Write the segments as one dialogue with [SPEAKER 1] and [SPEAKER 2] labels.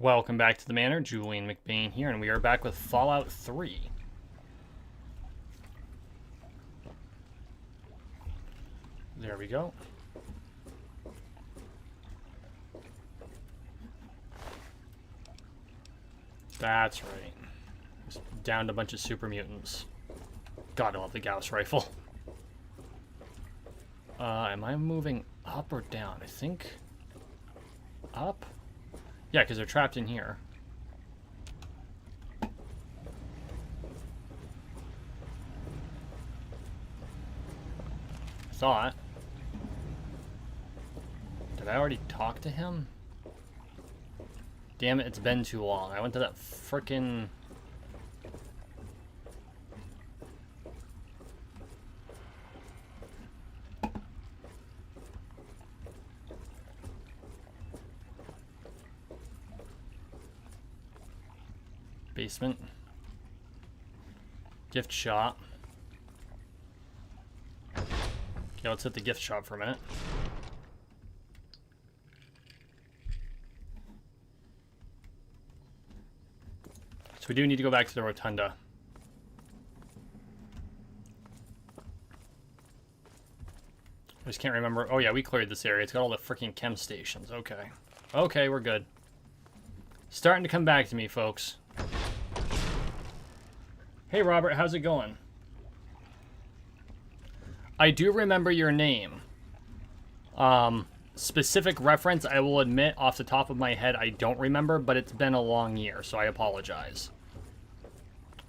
[SPEAKER 1] Welcome back to the Manor. Julian McBain here, and we are back with Fallout 3. There we go. That's right. Just downed a bunch of super mutants. God, I love the Gauss rifle. Am I moving up or down? I think up? Yeah, because they're trapped in here. Thought. Did I already talk to him? Damn it, it's been too long. I went to that frickin'... basement. Gift shop. Okay, let's hit the gift shop for a minute. So we do need to go back to the rotunda. I just can't remember. Oh yeah, we cleared this area. It's got all the freaking chem stations. Okay. Okay, we're good. Starting to come back to me, folks. Hey Robert, how's it going? I do remember your name. Specific reference, I will admit, off the top of my head, I don't remember, but it's been a long year, so I apologize.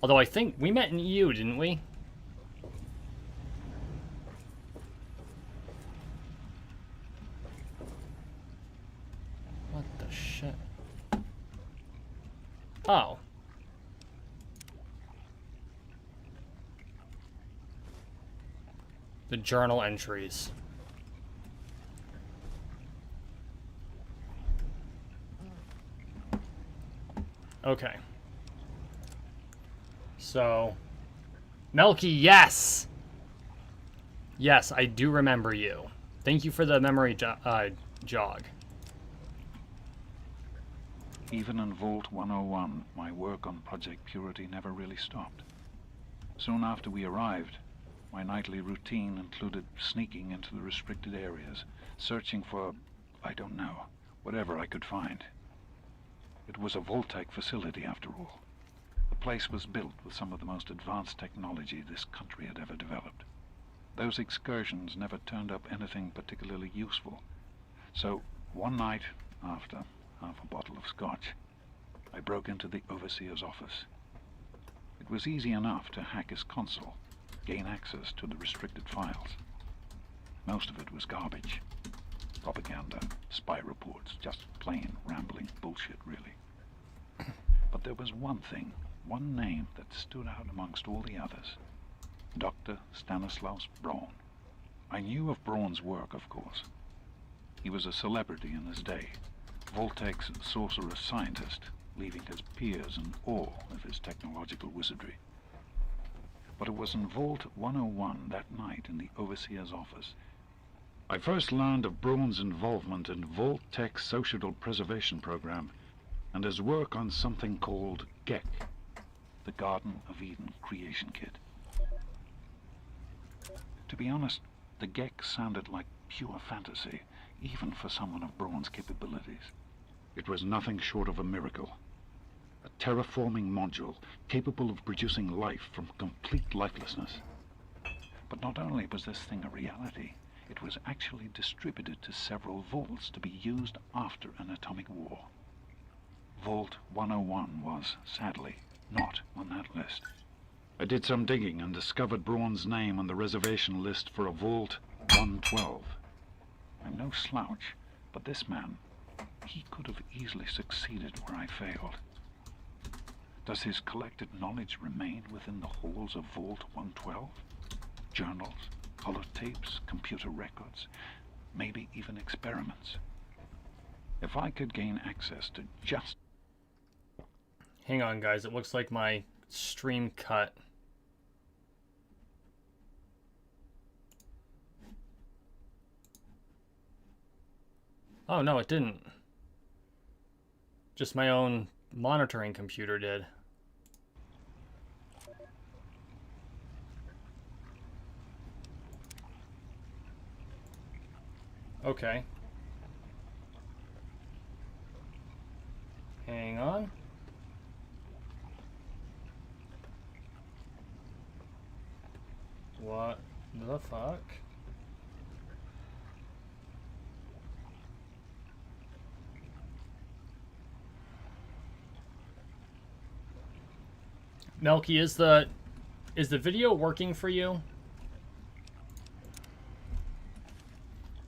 [SPEAKER 1] Although I think we met in EU, didn't we? What the shit? Oh. The journal entries. Okay. So, Melky, yes! Yes, I do remember you. Thank you for the memory jog.
[SPEAKER 2] Even in Vault 101, my work on Project Purity never really stopped. Soon after we arrived, my nightly routine included sneaking into the restricted areas, searching for, I don't know, whatever I could find. It was a Vault-Tec facility after all. The place was built with some of the most advanced technology this country had ever developed. Those excursions never turned up anything particularly useful. So, one night, after half a bottle of scotch, I broke into the Overseer's office. It was easy enough to hack his console, gain access to the restricted files. Most of it was garbage. Propaganda, spy reports, just plain rambling bullshit, really. But there was one thing, one name that stood out amongst all the others. Dr. Stanislaus Braun. I knew of Braun's work, of course. He was a celebrity in his day, Vault-Tec's sorcerous scientist, leaving his peers in awe of his technological wizardry. But it was in Vault 101 that night in the Overseer's office I first learned of Braun's involvement in Vault-Tec's Social Preservation Program and his work on something called GECK, the Garden of Eden Creation Kit. To be honest, the GECK sounded like pure fantasy, even for someone of Braun's capabilities. It was nothing short of a miracle. A terraforming module capable of producing life from complete lifelessness. But not only was this thing a reality, it was actually distributed to several vaults to be used after an atomic war. Vault 101 was, sadly, not on that list. I did some digging and discovered Braun's name on the reservation list for a Vault 112. I'm no slouch, but this man, he could have easily succeeded where I failed. Does his collected knowledge remain within the halls of Vault 112? Journals, holotapes, computer records, maybe even experiments. If I could gain access to just...
[SPEAKER 1] Hang on, guys. It looks like my stream cut. Oh, no, it didn't. Just my own monitoring computer did. Okay. Hang on. What the fuck? Melky, is the video working for you?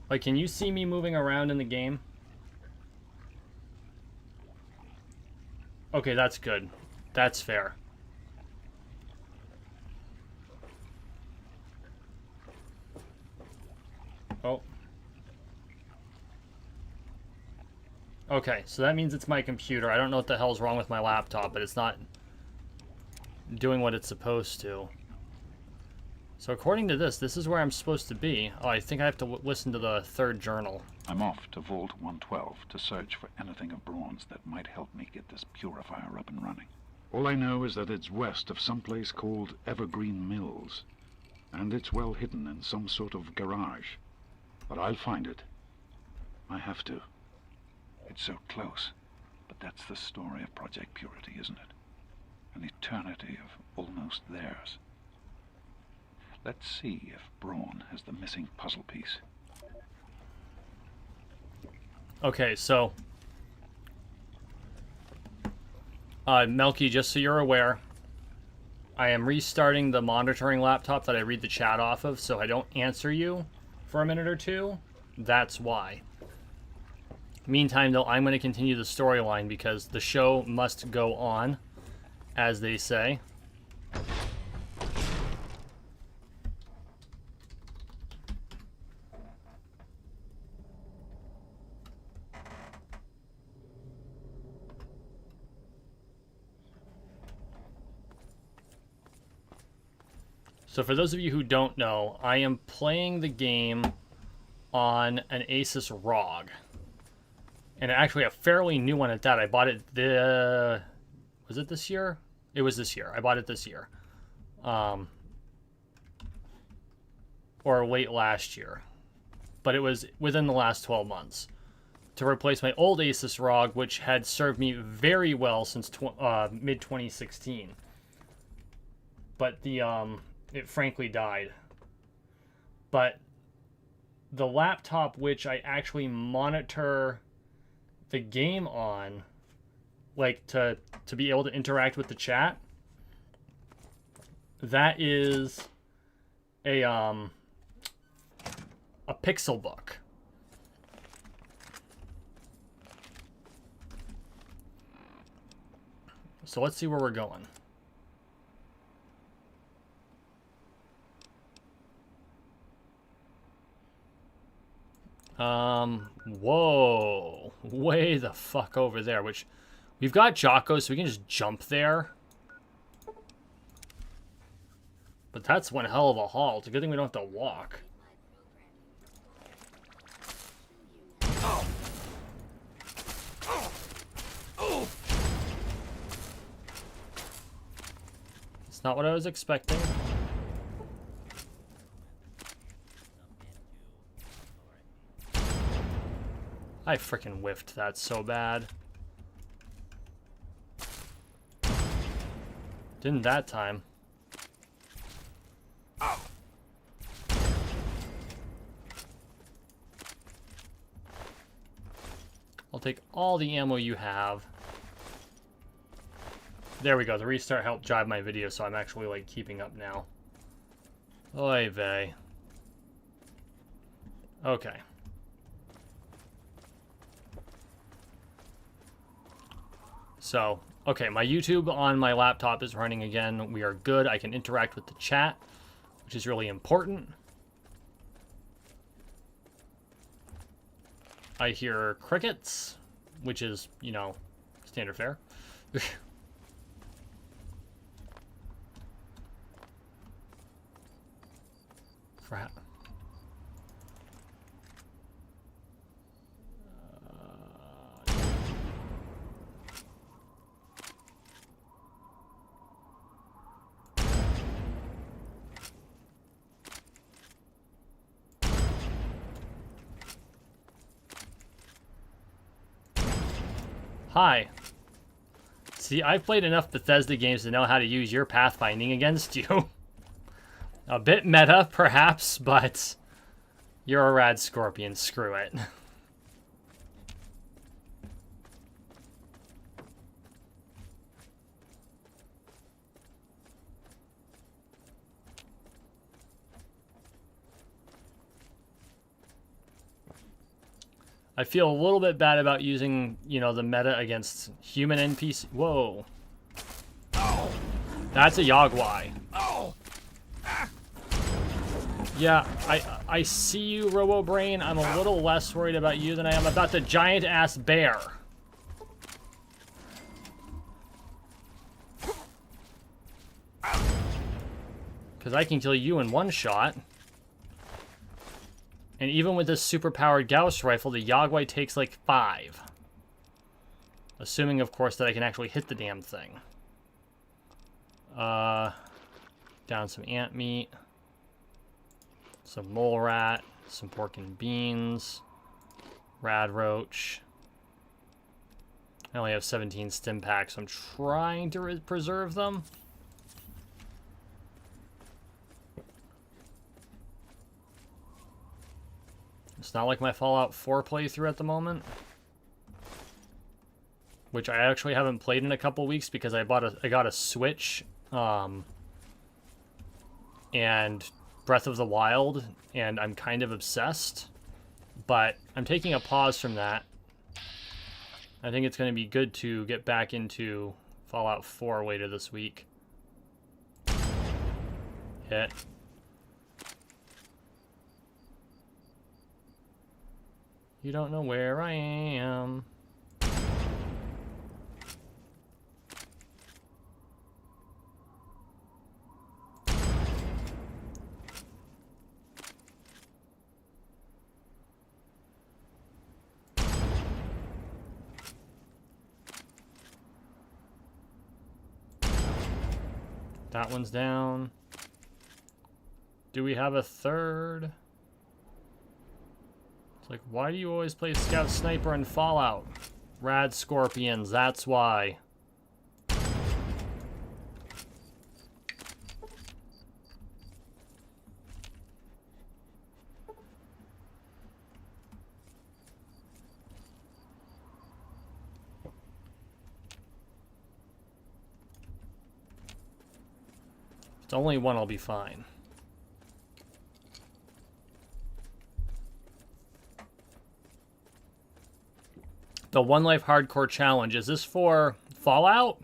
[SPEAKER 1] Like, can you see me moving around in the game? Okay, that's good. That's fair. Oh. Okay, so that means it's my computer. I don't know what the hell's wrong with my laptop, but it's not doing what it's supposed to. So according to this is where I'm supposed to be. Oh, I think I have to listen to the third journal.
[SPEAKER 2] I'm off to Vault 112 to search for anything of Braun's that might help me get this purifier up and running. All I know is that it's west of some place called Evergreen Mills, and it's well hidden in some sort of garage. But I'll find it. I have to. It's so close, but that's the story of Project Purity, isn't it? An eternity of almost theirs. Let's see if Braun has the missing puzzle piece.
[SPEAKER 1] Okay, so Melky, just so you're aware, I am restarting the monitoring laptop that I read the chat off of, so I don't answer you for a minute or two. That's why. Meantime, though, I'm going to continue the storyline because the show must go on, as they say. So for those of you who don't know, I am playing the game on an Asus ROG. And actually a fairly new one at that. I bought it was it this year? It was this year. I bought it this year. Or late last year. But it was within the last 12 months. To replace my old Asus ROG, which had served me very well since mid-2016. But it frankly died. But the laptop which I actually monitor the game on, like to be able to interact with the chat, that is a Pixelbook. So let's see where we're going. Whoa, way the fuck over there, which we've got Jocko, so we can just jump there. But that's one hell of a haul. It's a good thing we don't have to walk. It's not what I was expecting. I freaking whiffed that so bad. Didn't that time. I'll take all the ammo you have. There we go. The restart helped drive my video, so I'm actually like keeping up now. Oy vey. Okay. So, okay, my YouTube on my laptop is running again. We are good. I can interact with the chat, which is really important. I hear crickets, which is, you know, standard fare. Hi. See, I've played enough Bethesda games to know how to use your pathfinding against you. A bit meta, perhaps, but you're a rad scorpion. Screw it. I feel a little bit bad about using, you know, the meta against human NPC. Whoa. That's a Yogwai. Yeah, I see you, RoboBrain. I'm a little less worried about you than I am about the giant-ass bear. Because I can kill you in one shot. And even with this super-powered Gauss rifle, the Yogwai takes like 5. Assuming, of course, that I can actually hit the damn thing. Down some ant meat. Some mole rat. Some pork and beans. Rad roach. I only have 17 stim packs, so I'm trying to preserve them. It's not like my Fallout 4 playthrough at the moment, which I actually haven't played in a couple weeks because I got a Switch, and Breath of the Wild, and I'm kind of obsessed. But I'm taking a pause from that. I think it's going to be good to get back into Fallout 4 later this week. Hit. You don't know where I am. That one's down. Do we have a third? It's like, why do you always play Scout Sniper in Fallout? Rad Scorpions, that's why. If it's only one, I'll be fine. The One Life Hardcore Challenge. Is this for Fallout?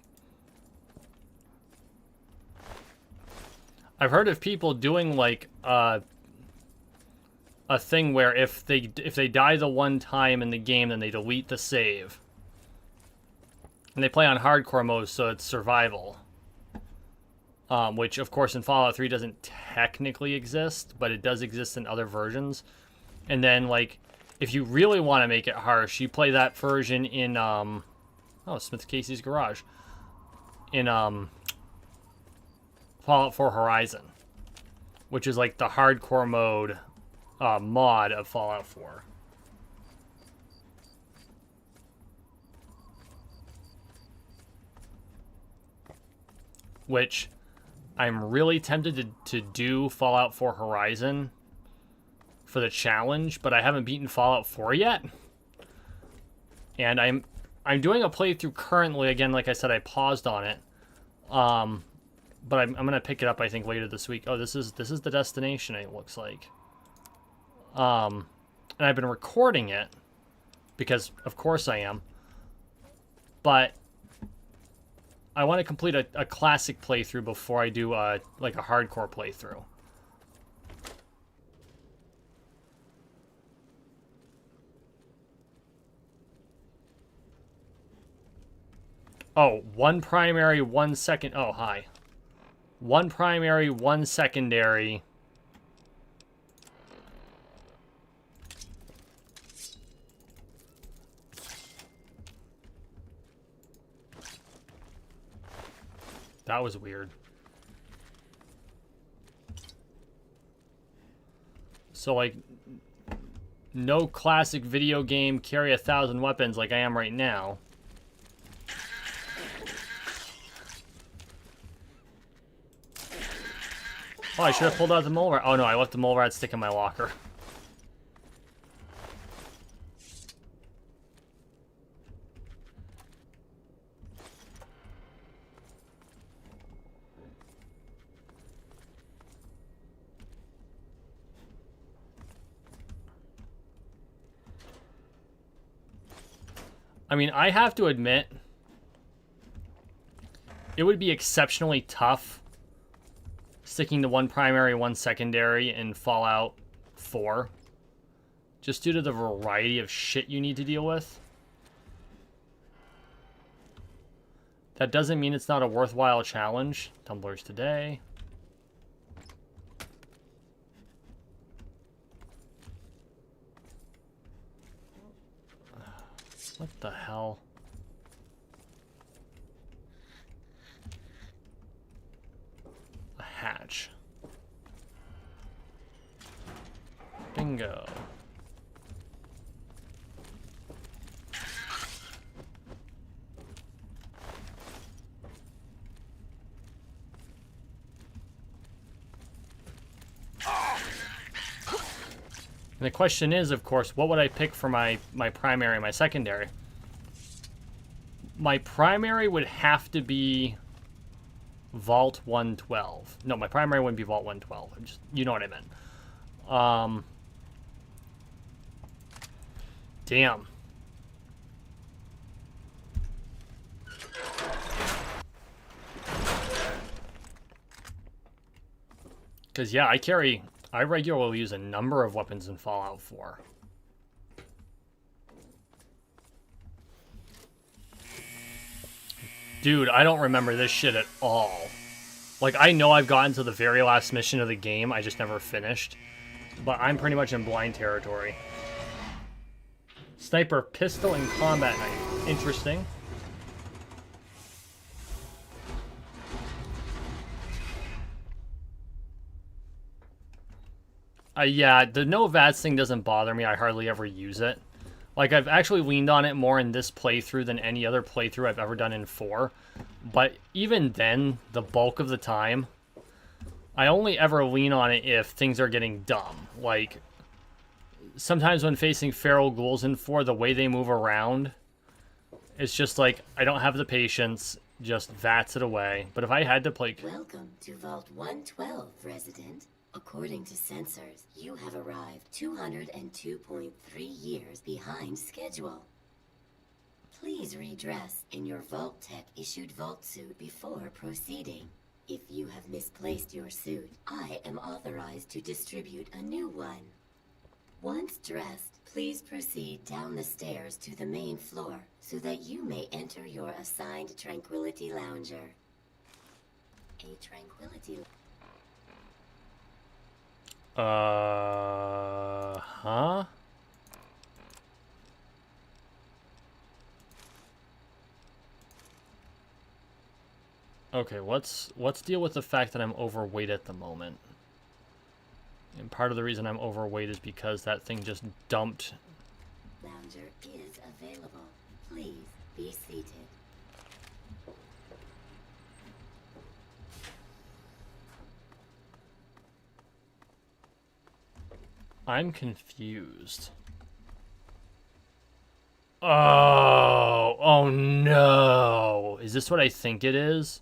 [SPEAKER 1] I've heard of people doing like a thing where if they die the one time in the game, then they delete the save. And they play on hardcore mode, so it's survival. Which, of course, in Fallout 3 doesn't technically exist, but it does exist in other versions. And then, like, if you really want to make it harsh, you play that version in, Smith Casey's Garage. In, Fallout 4 Horizon. Which is, like, the hardcore mode, mod of Fallout 4. Which, I'm really tempted to do Fallout 4 Horizon for the challenge, but I haven't beaten Fallout 4 yet. And I'm doing a playthrough currently. Again, like I said, I paused on it. But I'm gonna pick it up, I think, later this week. Oh, this is the destination, it looks like. And I've been recording it because of course I am. But I want to complete a classic playthrough before I do like a hardcore playthrough. Oh, one primary, one second. Oh, hi. One primary, one secondary. That was weird. So, like, no classic video game carry 1,000 weapons like I am right now. Oh, I should have pulled out the mole rat. Oh no, I left the mole rat stick in my locker. I mean, I have to admit, it would be exceptionally tough sticking to one primary, one secondary in Fallout 4. Just due to the variety of shit you need to deal with. That doesn't mean it's not a worthwhile challenge. Tumblers today. What the hell? A hatch. Bingo. And the question is, of course, what would I pick for my primary and my secondary? My primary would have to be Vault 112. No, my primary wouldn't be Vault 112. Just, you know what I meant. Damn. Because, yeah, I regularly use a number of weapons in Fallout 4. Dude, I don't remember this shit at all. Like, I know I've gotten to the very last mission of the game, I just never finished. But I'm pretty much in blind territory. Sniper pistol and combat knife. Interesting. Yeah, the no VATS thing doesn't bother me. I hardly ever use it. Like, I've actually leaned on it more in this playthrough than any other playthrough I've ever done in 4. But even then, the bulk of the time, I only ever lean on it if things are getting dumb. Like, sometimes when facing feral ghouls in 4, the way they move around, it's just like, I don't have the patience, just VATS it away. But if I had to play...
[SPEAKER 3] Welcome to Vault 112, resident. According to sensors, you have arrived 202.3 years behind schedule. Please redress in your Vault Tech issued Vault suit before proceeding. If you have misplaced your suit, I am authorized to distribute a new one. Once dressed, please proceed down the stairs to the main floor so that you may enter your assigned Tranquility Lounger. A Tranquility...
[SPEAKER 1] Huh? Okay, let's deal with the fact that I'm overweight at the moment. And part of the reason I'm overweight is because that thing just dumped.
[SPEAKER 3] Lounger is available. Please be seated.
[SPEAKER 1] I'm confused. Oh no. Is this what I think it is?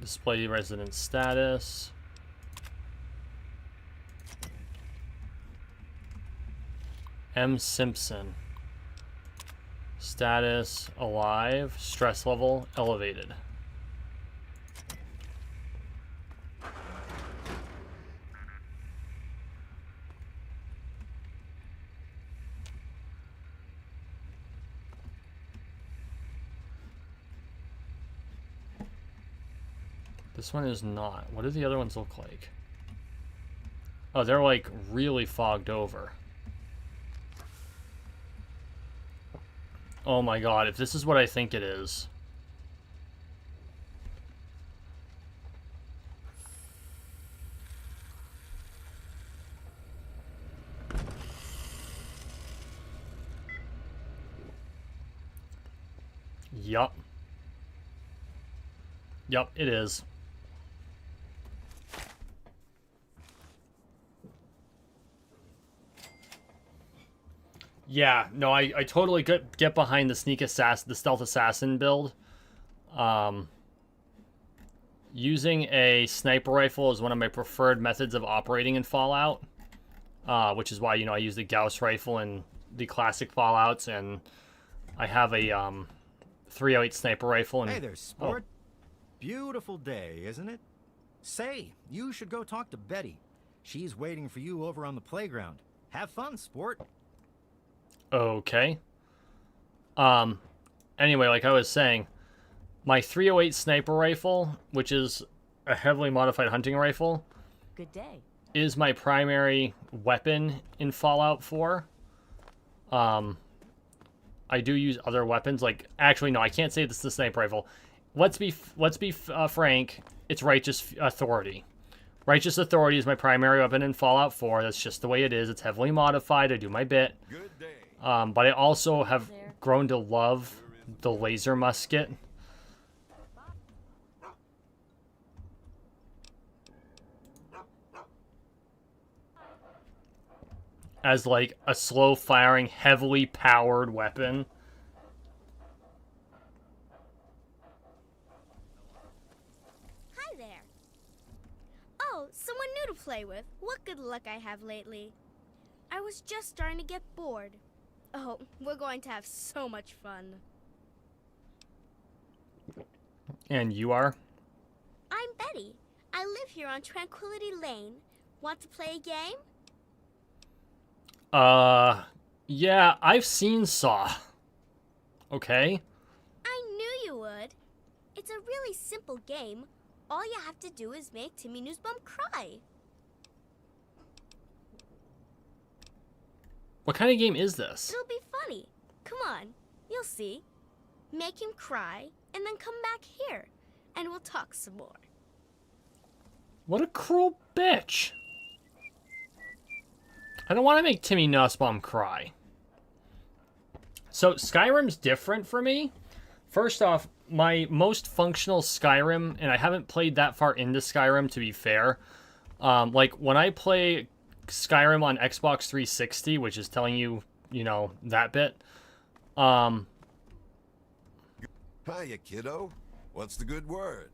[SPEAKER 1] Display resident status. M. Simpson. Status alive. Stress level elevated. This one is not. What do the other ones look like? Oh, they're like really fogged over. Oh my god, if this is what I think it is. Yup. Yup, it is. Yeah, no, I totally get behind the the stealth assassin build. Using a sniper rifle is one of my preferred methods of operating in Fallout, which is why, you know, I use the Gauss rifle in the classic Fallouts, and I have a 308 sniper rifle. And
[SPEAKER 4] Hey there, sport. Beautiful day, isn't it? Say, you should go talk to Betty. She's waiting for you over on the playground. Have fun, sport.
[SPEAKER 1] Okay. Anyway, like I was saying, my 308 sniper rifle, which is a heavily modified hunting rifle,
[SPEAKER 5] Good day.
[SPEAKER 1] is my primary weapon in Fallout 4. I do use other weapons, like, actually, no, I can't say this is the sniper rifle. Let's be frank, it's Righteous Authority. Righteous Authority is my primary weapon in Fallout 4. That's just the way it is. It's heavily modified. I do my bit.
[SPEAKER 6] Good day.
[SPEAKER 1] But I also have grown to love the laser musket. As like a slow firing, heavily powered weapon.
[SPEAKER 7] Hi there. Oh, someone new to play with. What good luck I have lately. I was just starting to get bored. Oh, we're going to have so much fun.
[SPEAKER 1] And you are?
[SPEAKER 7] I'm Betty. I live here on Tranquility Lane. Want to play a game?
[SPEAKER 1] Yeah, I've seen Saw. Okay.
[SPEAKER 7] I knew you would. It's a really simple game. All you have to do is make Timmy Newsbum cry.
[SPEAKER 1] What kind of game is this?
[SPEAKER 7] It'll be funny. Come on, you'll see. Make him cry, and then come back here, and we'll talk some more.
[SPEAKER 1] What a cruel bitch. I don't want to make Timmy Nussbaum cry. So Skyrim's different for me. First off, my most functional Skyrim, and I haven't played that far into Skyrim to be fair. Like when I play Skyrim on Xbox 360, which is telling you, you know, that bit.
[SPEAKER 6] Hiya, kiddo. What's the good word?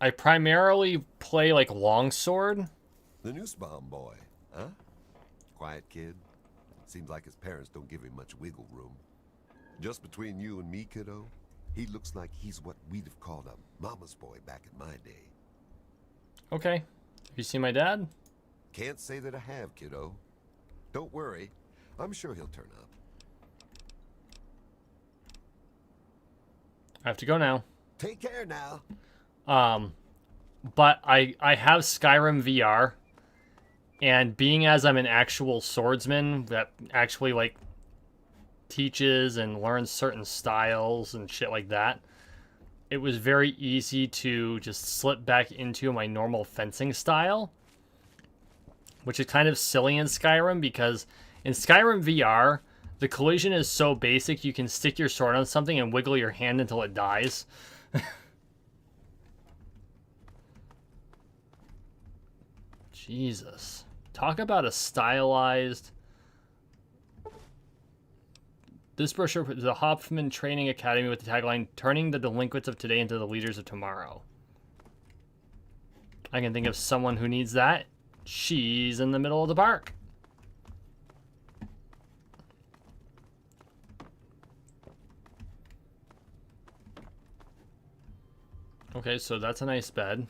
[SPEAKER 1] I primarily play like longsword.
[SPEAKER 6] The Nussbaum boy, huh? Quiet kid. Seems like his parents don't give him much wiggle room. Just between you and me, kiddo, he looks like he's what we'd have called a mama's boy back in my day.
[SPEAKER 1] Okay. Have you seen my dad?
[SPEAKER 6] Can't say that I have, kiddo. Don't worry. I'm sure he'll turn up.
[SPEAKER 1] I have to go now.
[SPEAKER 6] Take care now.
[SPEAKER 1] But I have Skyrim VR, and being as I'm an actual swordsman that actually like teaches and learns certain styles and shit like that, it was very easy to just slip back into my normal fencing style, which is kind of silly in Skyrim because in Skyrim VR, the collision is so basic you can stick your sword on something and wiggle your hand until it dies. Jesus. Talk about a stylized... This brochure is the Hoffman Training Academy with the tagline, turning the delinquents of today into the leaders of tomorrow. I can think of someone who needs that. She's in the middle of the park. Okay, so that's a nice bed.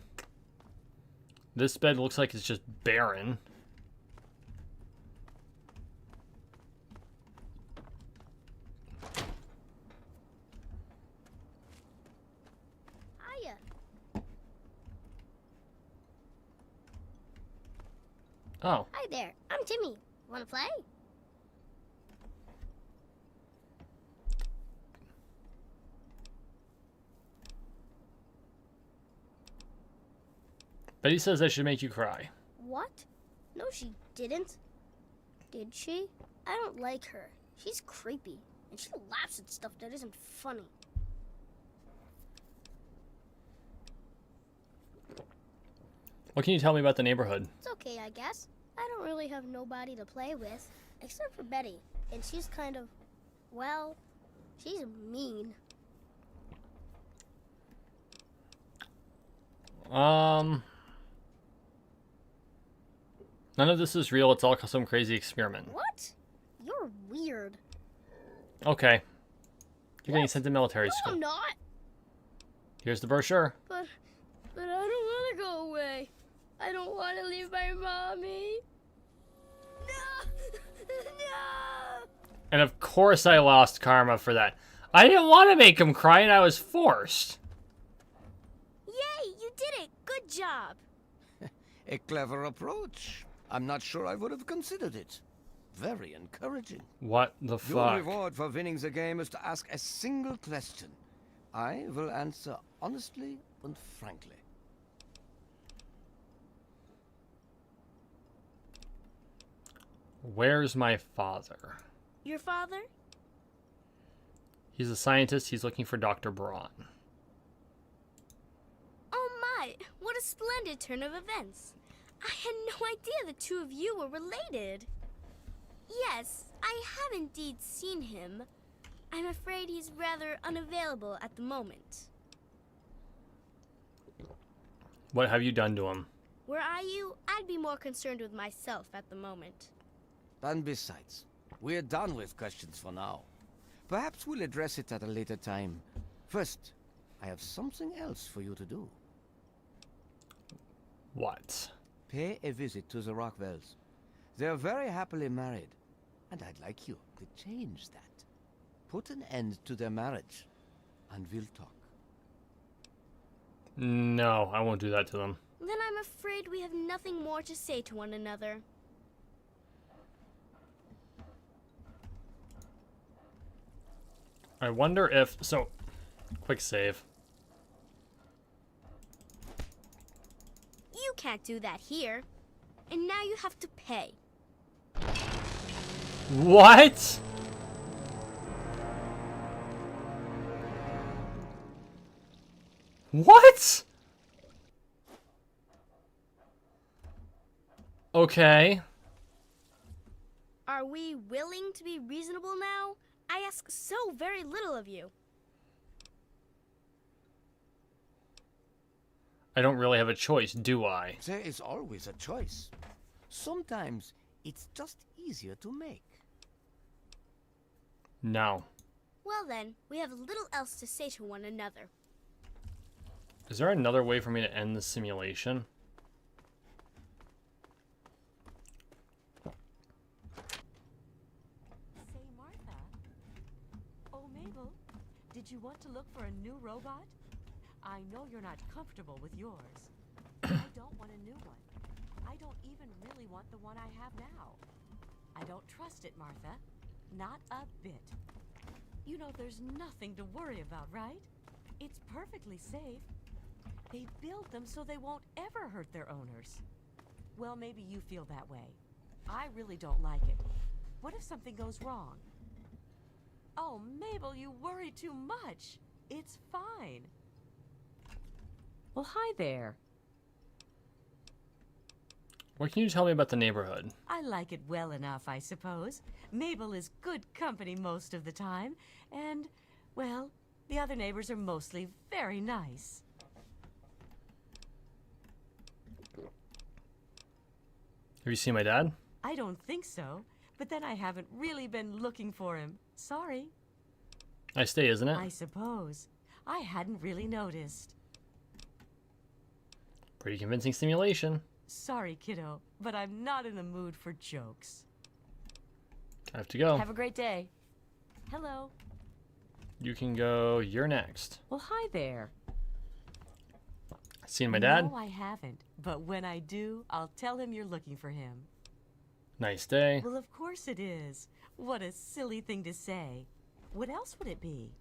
[SPEAKER 1] This bed looks like it's just barren.
[SPEAKER 7] Hiya.
[SPEAKER 1] Oh,
[SPEAKER 7] Hi there. I'm Timmy. Want to play?
[SPEAKER 1] Betty says that should make you cry.
[SPEAKER 7] What? No, she didn't. Did she? I don't like her. She's creepy, and she laughs at stuff that isn't funny.
[SPEAKER 1] What can you tell me about the neighborhood?
[SPEAKER 7] It's okay, I guess. I don't really have nobody to play with, except for Betty, and she's kind of, well, she's mean.
[SPEAKER 1] None of this is real. It's all some crazy experiment.
[SPEAKER 7] What? You're weird.
[SPEAKER 1] Okay. You're getting
[SPEAKER 7] What?
[SPEAKER 1] sent to military
[SPEAKER 7] No,
[SPEAKER 1] school.
[SPEAKER 7] I'm not.
[SPEAKER 1] Here's the brochure.
[SPEAKER 7] But I don't want to go away. I don't want to leave my mommy. No! No!
[SPEAKER 1] And of course I lost karma for that. I didn't want to make him cry and I was forced.
[SPEAKER 7] Yay, you did it. Good job.
[SPEAKER 5] A clever approach. I'm not sure I would have considered it. Very encouraging.
[SPEAKER 1] What the
[SPEAKER 5] Your
[SPEAKER 1] fuck?
[SPEAKER 5] reward for winning the game is to ask a single question. I will answer honestly and frankly.
[SPEAKER 1] Where's my father?
[SPEAKER 7] Your father?
[SPEAKER 1] He's a scientist. He's looking for Dr. Braun.
[SPEAKER 7] Oh my, what a splendid turn of events. I had no idea the two of you were related. Yes, I have indeed seen him. I'm afraid he's rather unavailable at the moment.
[SPEAKER 1] What have you done to him?
[SPEAKER 7] Were I you, I'd be more concerned with myself at the moment.
[SPEAKER 5] And besides, we're done with questions for now. Perhaps we'll address it at a later time. First, I have something else for you to do.
[SPEAKER 1] What?
[SPEAKER 5] Pay a visit to the Rockwells. They're very happily married, and I'd like you to change that. Put an end to their marriage, and we'll talk.
[SPEAKER 1] No, I won't do that to them.
[SPEAKER 7] Then I'm afraid we have nothing more to say to one another.
[SPEAKER 1] I wonder if... So, quick save.
[SPEAKER 7] You can't do that here. And now you have to pay.
[SPEAKER 1] What? What? Okay.
[SPEAKER 7] Are we willing to be reasonable now? I ask so very little of you.
[SPEAKER 1] I don't really have a choice, do I?
[SPEAKER 5] There is always a choice. Sometimes it's just easier to make.
[SPEAKER 1] No.
[SPEAKER 7] Well then, we have little else to say to one another.
[SPEAKER 1] Is there another way for me to end the simulation?
[SPEAKER 8] Say, Martha. Oh, Mabel, did you want to look for a new robot? I know you're not comfortable with yours. I don't want a new one. I don't even really want the one I have now. I don't trust it, Martha. Not a bit. You know there's nothing to worry about, right? It's perfectly safe. They build them so they won't ever hurt their owners. Well, maybe you feel that way. I really don't like it. What if something goes wrong? Oh, Mabel, you worry too much. It's fine. Well, hi there.
[SPEAKER 1] What can you tell me about the neighborhood?
[SPEAKER 8] I like it well enough, I suppose. Mabel is good company most of the time, and, well, the other neighbors are mostly very nice.
[SPEAKER 1] Have you seen my dad?
[SPEAKER 8] I don't think so, but then I haven't really been looking for him. Sorry.
[SPEAKER 1] Nice day, isn't it?
[SPEAKER 8] I suppose. I hadn't really noticed.
[SPEAKER 1] Pretty convincing simulation.
[SPEAKER 8] Sorry, kiddo, but I'm not in the mood for jokes.
[SPEAKER 1] I have to go.
[SPEAKER 8] Have a great day. Hello.
[SPEAKER 1] You can go. You're next.
[SPEAKER 8] Well, hi there.
[SPEAKER 1] Seen my dad?
[SPEAKER 8] No, I haven't. But when I do, I'll tell him you're looking for him.
[SPEAKER 1] Nice day.
[SPEAKER 8] Well, of course it is. What a silly thing to say. What else would it be?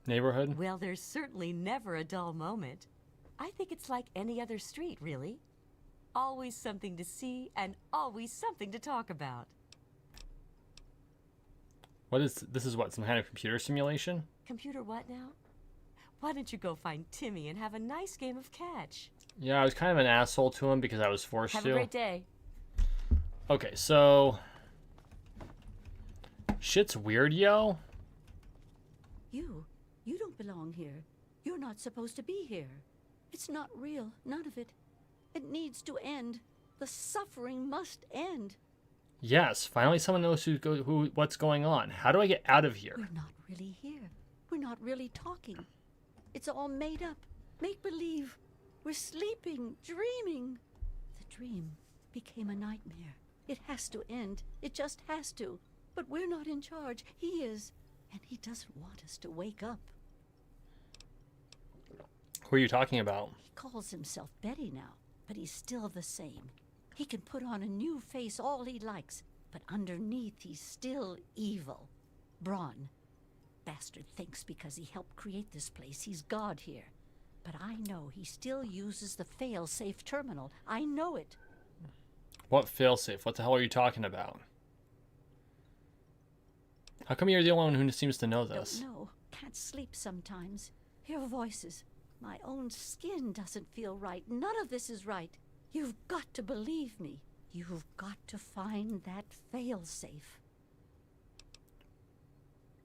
[SPEAKER 1] neighborhood?
[SPEAKER 8] Well, there's certainly never a dull moment. I think it's like any other street, really. Always something to see and always something to talk about.
[SPEAKER 1] What is this? Is what, some kind of computer simulation?
[SPEAKER 8] Computer what now? Why don't you go find Timmy and have a nice game of catch?
[SPEAKER 1] Yeah, I was kind of an asshole to him because I was forced
[SPEAKER 8] Have
[SPEAKER 1] to.
[SPEAKER 8] a great day.
[SPEAKER 1] Okay, so shit's weird, yo.
[SPEAKER 9] You don't belong here. You're not supposed to be here. It's not real, none of it. It needs to end. The suffering must end.
[SPEAKER 1] Yes, finally someone knows what's going on. How do I get out of here?
[SPEAKER 9] We're not really here. We're not really talking. It's all made up. Make believe. We're sleeping, dreaming. The dream became a nightmare. It has to end. It just has to. But we're not in charge. He is. And he doesn't want us to wake up.
[SPEAKER 1] Who are you talking about?
[SPEAKER 9] He calls himself Betty now, but he's still the same. He can put on a new face all he likes, but underneath he's still evil. Braun. Bastard thinks because he helped create this place, he's God here. But I know he still uses the fail-safe terminal. I know it.
[SPEAKER 1] What failsafe? What the hell are you talking about? How come you're the only one who seems to know this?
[SPEAKER 9] Don't know. Can't sleep sometimes. Hear voices. My own skin doesn't feel right. None of this is right. You've got to believe me. You've got to find that fail-safe.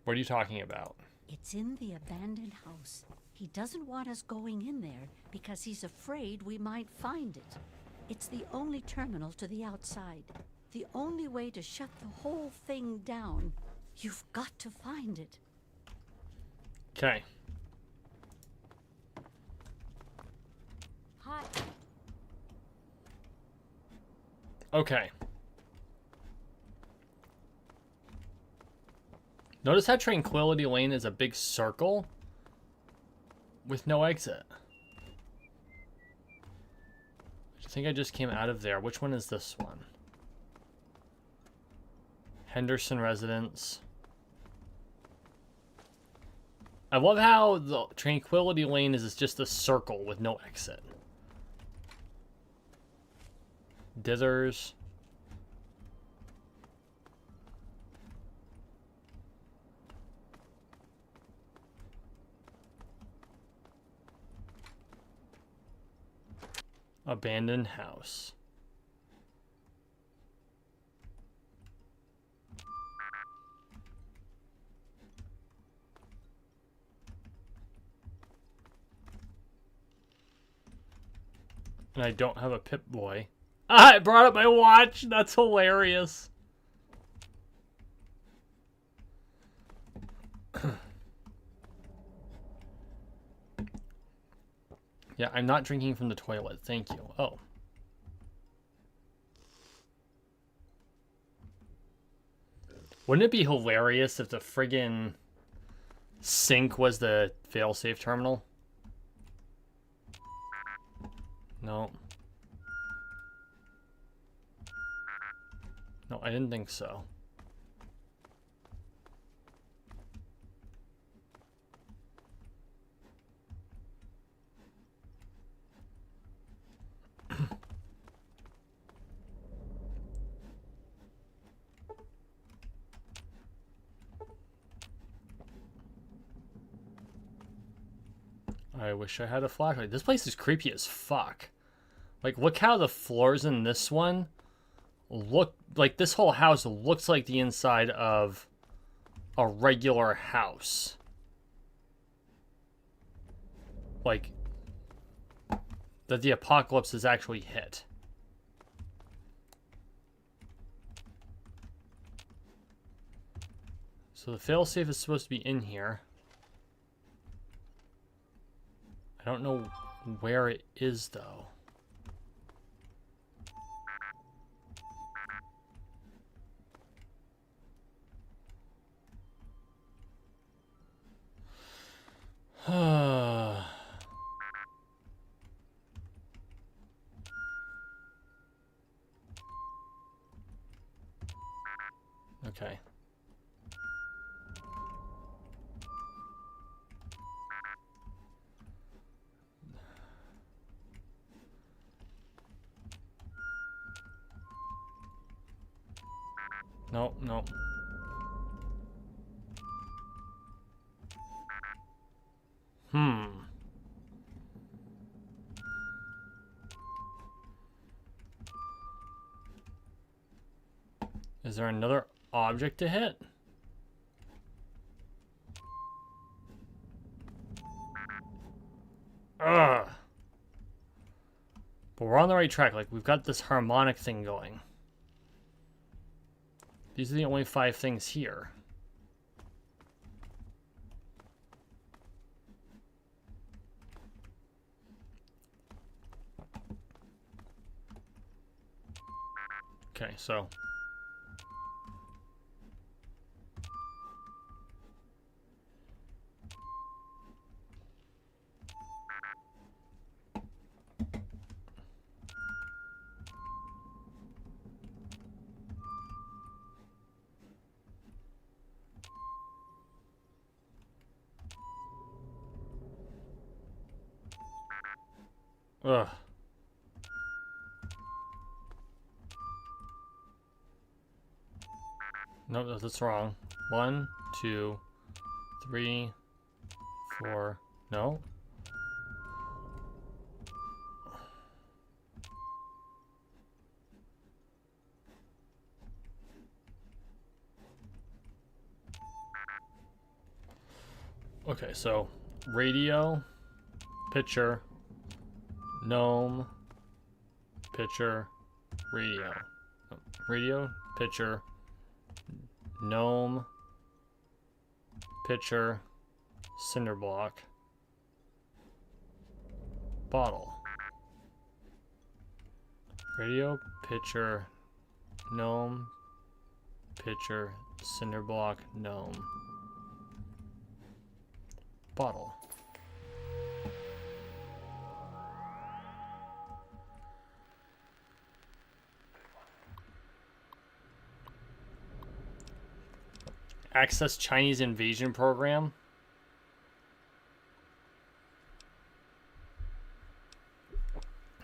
[SPEAKER 1] What are you talking about?
[SPEAKER 9] It's in the abandoned house. He doesn't want us going in there because he's afraid we might find it. It's the only terminal to the outside. The only way to shut the whole thing down. You've got to find it.
[SPEAKER 1] Okay.
[SPEAKER 8] Hi.
[SPEAKER 1] Okay. Notice how Tranquility Lane is a big circle with no exit. I think I just came out of there. Which one is this one? Henderson Residence. I love how the Tranquility Lane is just a circle with no exit. Dithers. Abandoned house. And I don't have a Pip-Boy. Ah, I brought up my watch. That's hilarious. Yeah, I'm not drinking from the toilet. Thank you. Oh. Wouldn't it be hilarious if the friggin' sink was the failsafe terminal? No. No, I didn't think so. I wish I had a flashlight. This place is creepy as fuck. Like, look how the floors in this one look like. This whole house looks like the inside of a regular house. Like, that the apocalypse has actually hit. So the failsafe is supposed to be in here. I don't know where it is, though. Okay. No, no. Is there another object to hit? Ugh. But we're on the right track. Like, we've got this harmonic thing going. These are the only 5 things here. Okay, so... Ugh. No, that's wrong. 1, 2, 3, 4. No. Okay, so radio, picture, gnome, picture, radio. Radio, picture, gnome, picture, cinder block, bottle. Radio, picture, gnome, picture, cinder block, gnome, bottle. Access Chinese invasion program.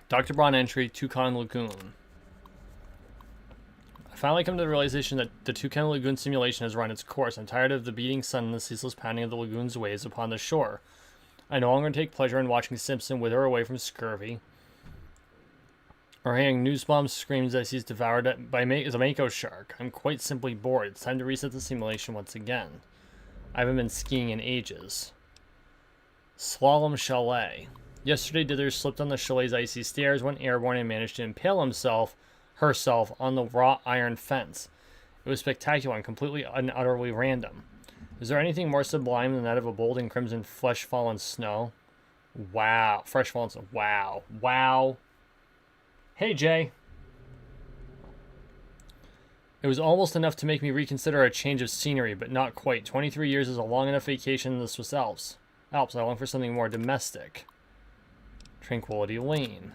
[SPEAKER 1] Dr. Braun entry, Tucon Lagoon. I finally come to the realization that the Tucon Lagoon simulation has run its course. I'm tired of the beating sun and the ceaseless pounding of the lagoon's waves upon the shore. I no longer take pleasure in watching Simpson wither away from scurvy, or hearing Newsbom's screams as he's devoured by the Mako shark. I'm quite simply bored. It's time to reset the simulation once again. I haven't been skiing in ages. Slalom Chalet. Yesterday, Dithers slipped on the chalet's icy stairs, went airborne, and managed to impale herself on the wrought iron fence. It was spectacular and completely and utterly random. Is there anything more sublime than that of a bold and crimson flesh fallen snow? Wow. Fresh fallen snow. Wow. Wow. Hey, Jay. It was almost enough to make me reconsider a change of scenery, but not quite. 23 years is a long enough vacation in the Swiss Alps. I long for something more domestic. Tranquility Lane.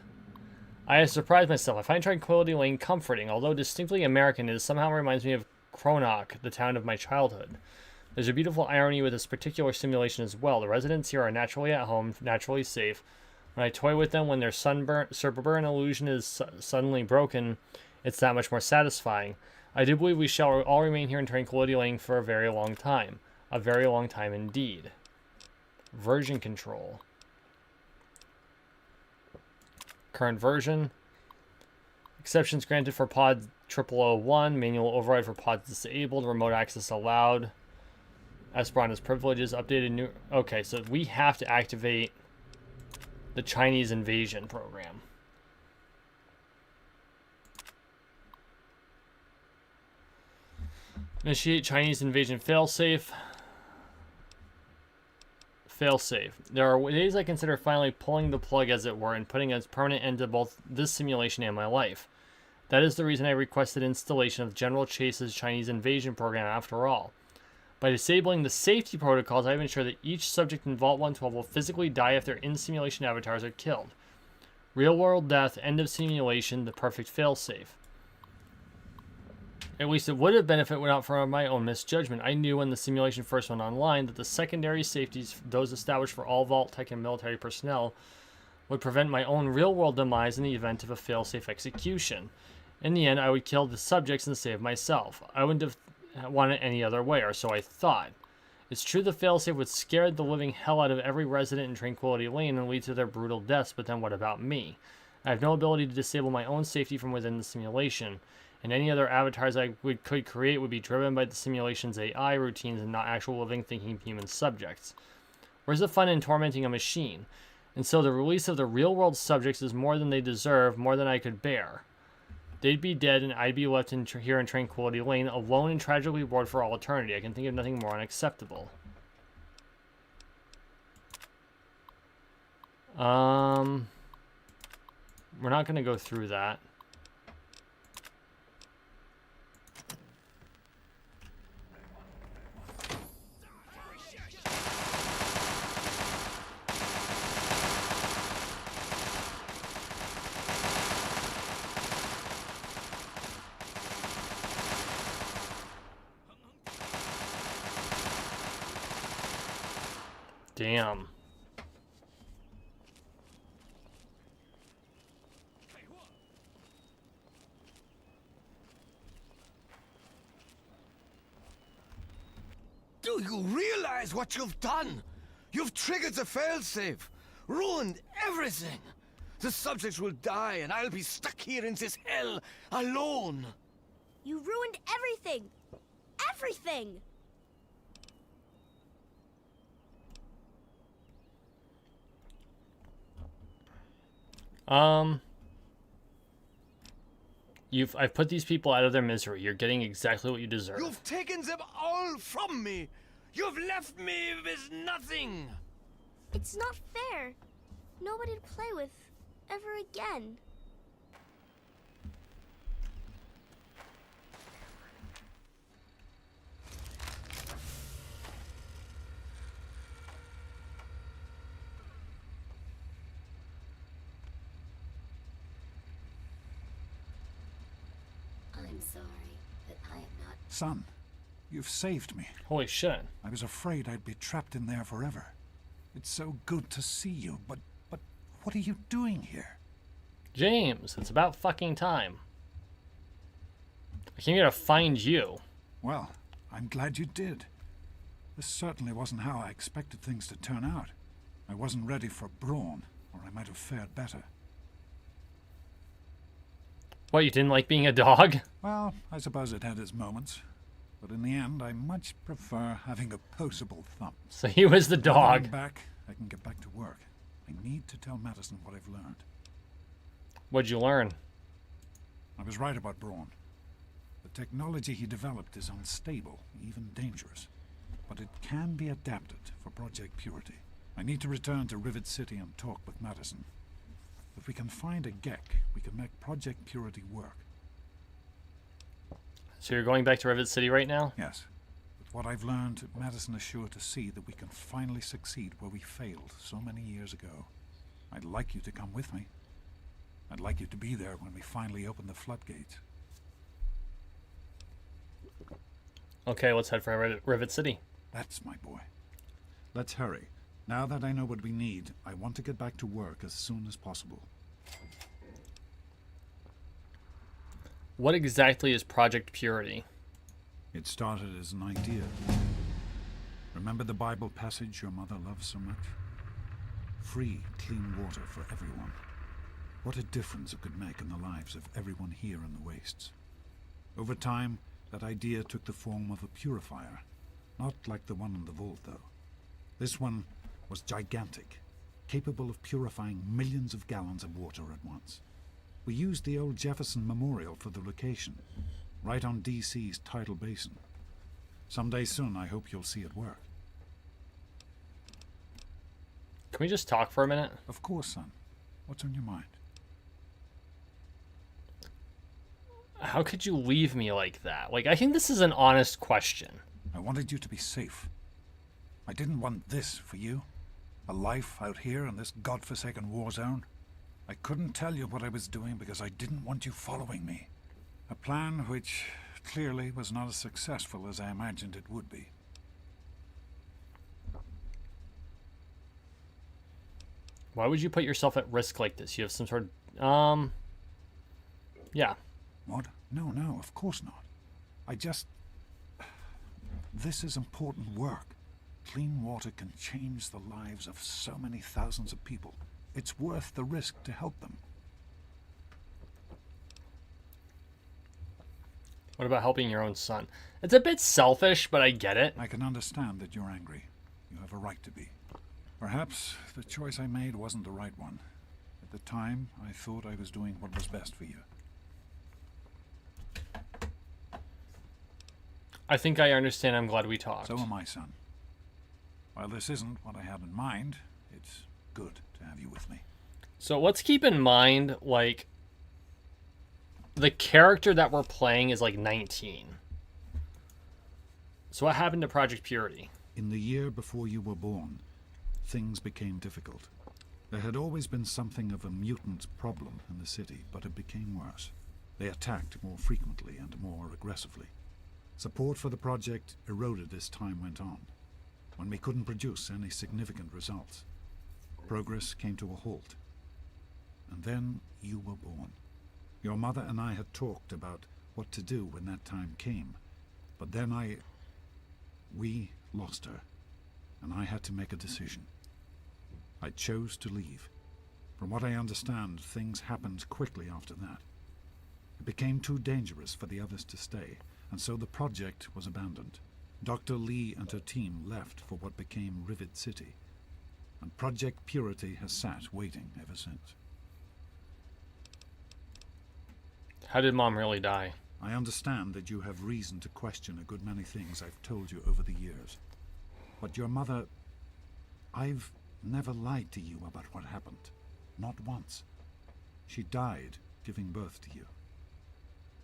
[SPEAKER 1] I have surprised myself. I find Tranquility Lane comforting. Although distinctly American, it somehow reminds me of Kronach, the town of my childhood. There's a beautiful irony with this particular simulation as well. The residents here are naturally at home, naturally safe. When I toy with them when their suburban illusion is suddenly broken, it's that much more satisfying. I do believe we shall all remain here in Tranquility Lane for a very long time. A very long time indeed. Version control. Current version. Exceptions granted for pod 0001. Manual override for pods disabled. Remote access allowed. Esperanto's privileges updated new... Okay, so we have to activate the Chinese invasion program. Initiate Chinese invasion failsafe. Failsafe. There are days I consider finally pulling the plug, as it were, and putting a permanent end to both this simulation and my life. That is the reason I requested installation of General Chase's Chinese invasion program after all. By disabling the safety protocols, I've ensured that each subject in Vault 112 will physically die if their in-simulation avatars are killed. Real-world death, end of simulation, the perfect failsafe. At least it would have benefited without from my own misjudgment. I knew when the simulation first went online that the secondary safeties, those established for all Vault Tech and military personnel, would prevent my own real-world demise in the event of a failsafe execution. In the end, I would kill the subjects and save myself. I wouldn't have wanted any other way, or so I thought. It's true the failsafe would scare the living hell out of every resident in Tranquility Lane and lead to their brutal deaths, but then what about me? I have no ability to disable my own safety from within the simulation, and any other avatars I could create would be driven by the simulation's AI routines and not actual living thinking human subjects. Where's the fun in tormenting a machine? And so the release of the real-world subjects is more than they deserve, more than I could bear. They'd be dead, and I'd be left here in Tranquility Lane, alone and tragically bored for all eternity. I can think of nothing more unacceptable. We're not going to go through that. Damn.
[SPEAKER 5] Do you realize what you've done? You've triggered the failsafe, ruined everything. The subjects will die, and I'll be stuck here in this hell alone.
[SPEAKER 7] You ruined everything! Everything!
[SPEAKER 1] I've put these people out of their misery. You're getting exactly what you deserve.
[SPEAKER 5] You've taken them all from me. You've left me with nothing.
[SPEAKER 7] It's not fair. Nobody to play with ever again.
[SPEAKER 3] I'm sorry, but I am not.
[SPEAKER 2] Son, you've saved me.
[SPEAKER 1] Holy shit.
[SPEAKER 2] I was afraid I'd be trapped in there forever. It's so good to see you, but what are you doing here?
[SPEAKER 1] James, it's about fucking time. I came here to find you.
[SPEAKER 2] Well, I'm glad you did. This certainly wasn't how I expected things to turn out. I wasn't ready for Braun, or I might have fared better.
[SPEAKER 1] What, you didn't like being a dog?
[SPEAKER 2] Well, I suppose it had its moments. But in the end, I much prefer having a posable thumb.
[SPEAKER 1] So he was the
[SPEAKER 2] Now that I'm
[SPEAKER 1] dog.
[SPEAKER 2] back, I can get back to work. I need to tell Madison what I've learned.
[SPEAKER 1] What'd you learn?
[SPEAKER 2] I was right about Braun. The technology he developed is unstable, even dangerous. But it can be adapted for Project Purity. I need to return to Rivet City and talk with Madison. If we can find a Gek, we can make Project Purity work.
[SPEAKER 1] So you're going back to Rivet City right now?
[SPEAKER 2] Yes. With what I've learned, Madison is sure to see that we can finally succeed where we failed so many years ago. I'd like you to come with me. I'd like you to be there when we finally open the floodgates.
[SPEAKER 1] Okay, let's head for Rivet City.
[SPEAKER 2] That's my boy. Let's hurry. Now that I know what we need, I want to get back to work as soon as possible.
[SPEAKER 1] What exactly is Project Purity?
[SPEAKER 2] It started as an idea. Remember the Bible passage your mother loves so much? Free, clean water for everyone. What a difference it could make in the lives of everyone here in the wastes. Over time, that idea took the form of a purifier. Not like the one in the vault, though. This one was gigantic, capable of purifying millions of gallons of water at once. We used the old Jefferson Memorial for the location, right on DC's tidal basin. Someday soon, I hope you'll see it work.
[SPEAKER 1] Can we just talk for a minute?
[SPEAKER 2] Of course, son. What's on your mind?
[SPEAKER 1] How could you leave me like that? Like, I think this is an honest question.
[SPEAKER 2] I wanted you to be safe. I didn't want this for you. A life out here in this godforsaken war zone. I couldn't tell you what I was doing because I didn't want you following me. A plan which clearly was not as successful as I imagined it would be.
[SPEAKER 1] Why would you put yourself at risk like this? You have some sort of... Yeah.
[SPEAKER 2] What? No, of course not. I just... This is important work. Clean water can change the lives of so many thousands of people. It's worth the risk to help them.
[SPEAKER 1] What about helping your own son? It's a bit selfish, but I get it.
[SPEAKER 2] I can understand that you're angry. You have a right to be. Perhaps the choice I made wasn't the right one. At the time, I thought I was doing what was best for you.
[SPEAKER 1] I think I understand. I'm glad we talked.
[SPEAKER 2] So am I, son. While this isn't what I had in mind, it's good to have you with me.
[SPEAKER 1] So let's keep in mind, like, the character that we're playing is like 19. So what happened to Project Purity?
[SPEAKER 2] In the year before you were born, things became difficult. There had always been something of a mutant problem in the city, but it became worse. They attacked more frequently and more aggressively. Support for the project eroded as time went on. When we couldn't produce any significant results, progress came to a halt. And then you were born. Your mother and I had talked about what to do when that time came, but then we lost her, and I had to make a decision. I chose to leave. From what I understand, things happened quickly after that. It became too dangerous for the others to stay, and so the project was abandoned. Dr. Lee and her team left for what became Rivet City, and Project Purity has sat waiting ever since.
[SPEAKER 1] How did Mom really die?
[SPEAKER 2] I understand that you have reason to question a good many things I've told you over the years. But your mother... I've never lied to you about what happened. Not once. She died giving birth to you.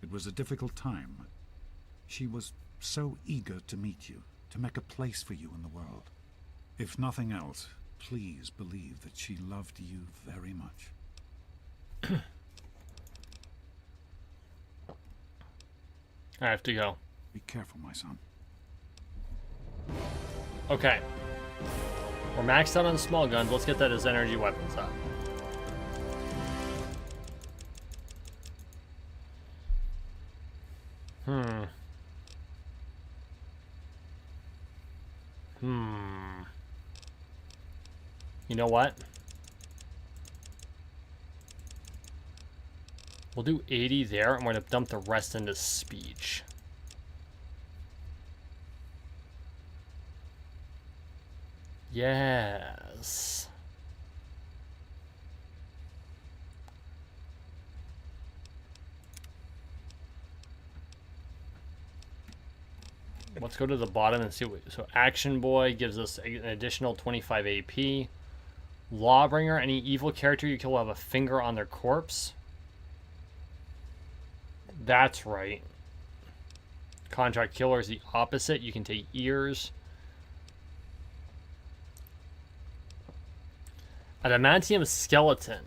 [SPEAKER 2] It was a difficult time. She was so eager to meet you, to make a place for you in the world. If nothing else, please believe that she loved you very much.
[SPEAKER 1] I have to go.
[SPEAKER 2] Be careful, my son.
[SPEAKER 1] Okay. We're maxed out on small guns. Let's get that as energy weapons up. You know what? We'll do 80 there. I'm going to dump the rest into speech. Yes. Let's go to the bottom and see what... So Action Boy gives us an additional 25 AP. Lawbringer, any evil character you kill will have a finger on their corpse. That's right. Contract Killer is the opposite. You can take ears. Adamantium Skeleton.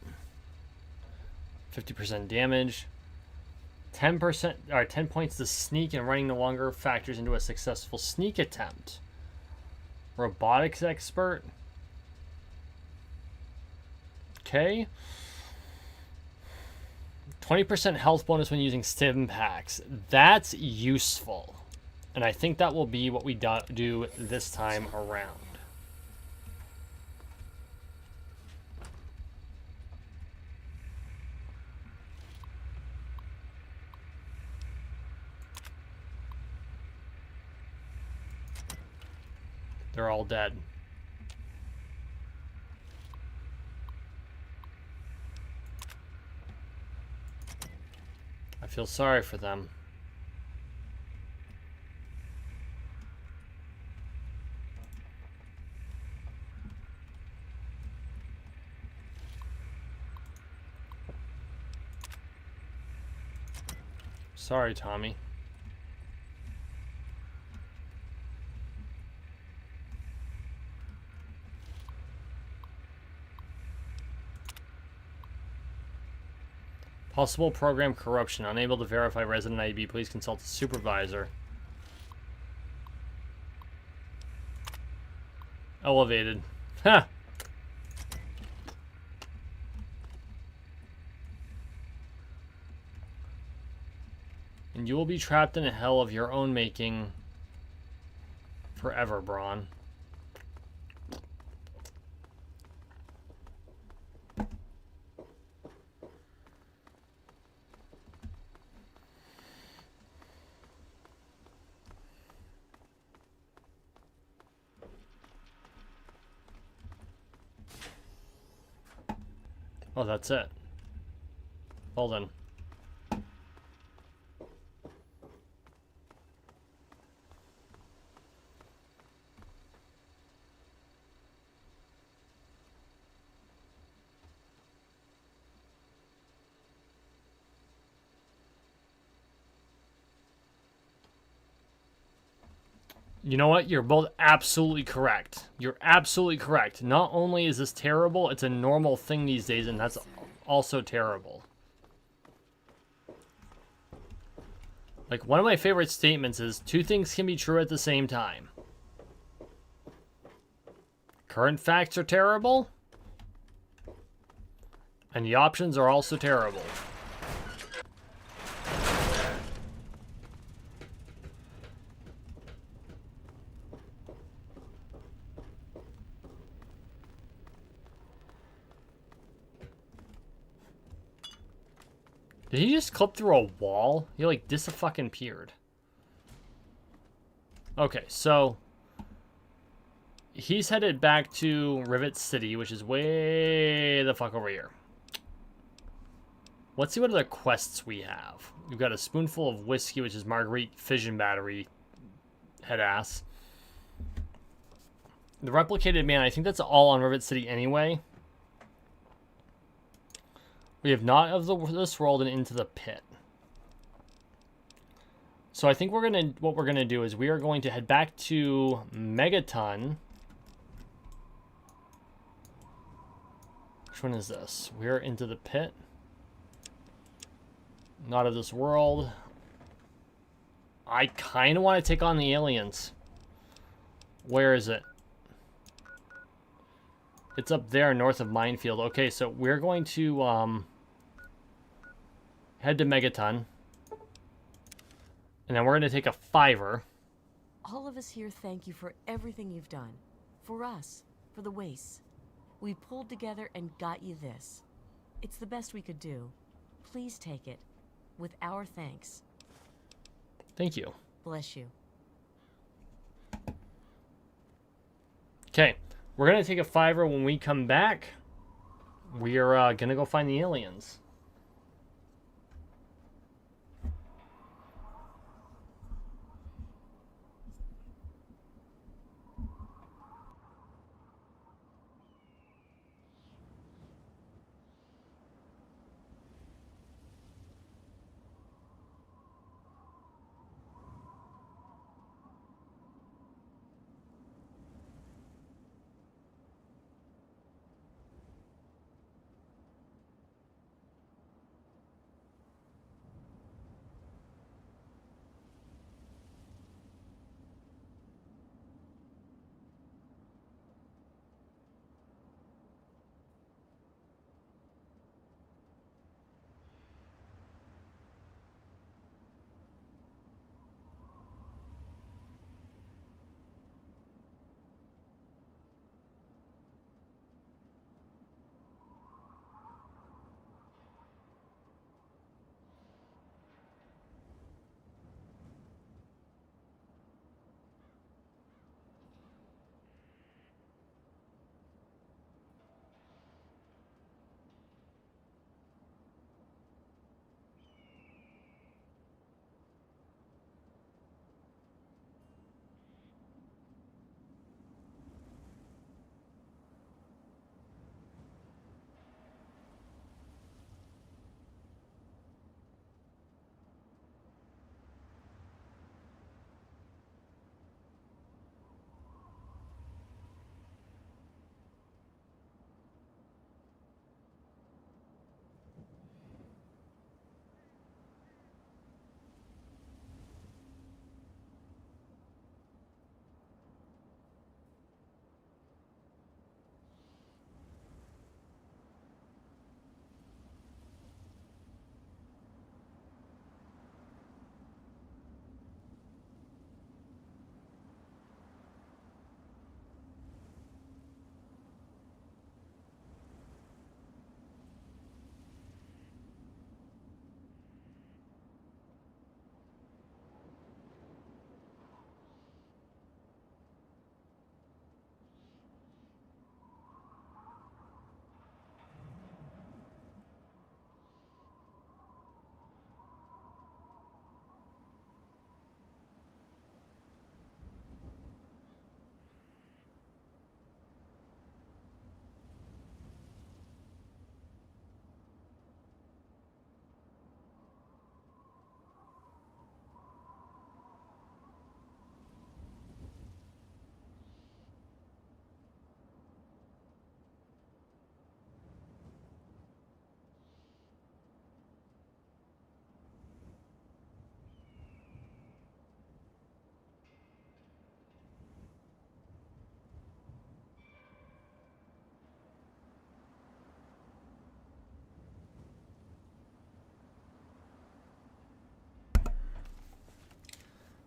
[SPEAKER 1] 50% damage. 10% or 10 points to sneak, and running no longer factors into a successful sneak attempt. Robotics Expert. Okay. 20% health bonus when using stim packs. That's useful. And I think that will be what we do this time around. They're all dead. I feel sorry for them. Sorry, Tommy. Possible program corruption. Unable to verify resident ID. Please consult the supervisor. Elevated. Ha! And you will be trapped in a hell of your own making forever, Braun. Oh, that's it. Well then. You know what? You're both absolutely correct. You're absolutely correct. Not only is this terrible, it's a normal thing these days, and that's also terrible. Like, one of my favorite statements is, 2 things can be true at the same time. Current facts are terrible, and the options are also terrible. Did he just clip through a wall? He like dis-fucking-peered. Okay, so he's headed back to Rivet City, which is way the fuck over here. Let's see what other quests we have. We've got a spoonful of whiskey, which is Marguerite Fission Battery head ass. The replicated man, I think that's all on Rivet City anyway. We have not of this world and into the pit. So I think what we're gonna do is we are going to head back to Megaton. Which one is this? We're into the pit. Not of this world. I kind of want to take on the aliens. Where is it? It's up there north of Minefield. Okay, so we're going to head to Megaton. And then we're going to take a 5-er.
[SPEAKER 8] All of us here thank you for everything you've done. For us. For the Wastes. We pulled together and got you this. It's the best we could do. Please take it. With our thanks.
[SPEAKER 1] Thank you.
[SPEAKER 8] Bless you.
[SPEAKER 1] Okay, we're going to take a 5-er. When we come back, we're going to go find the aliens.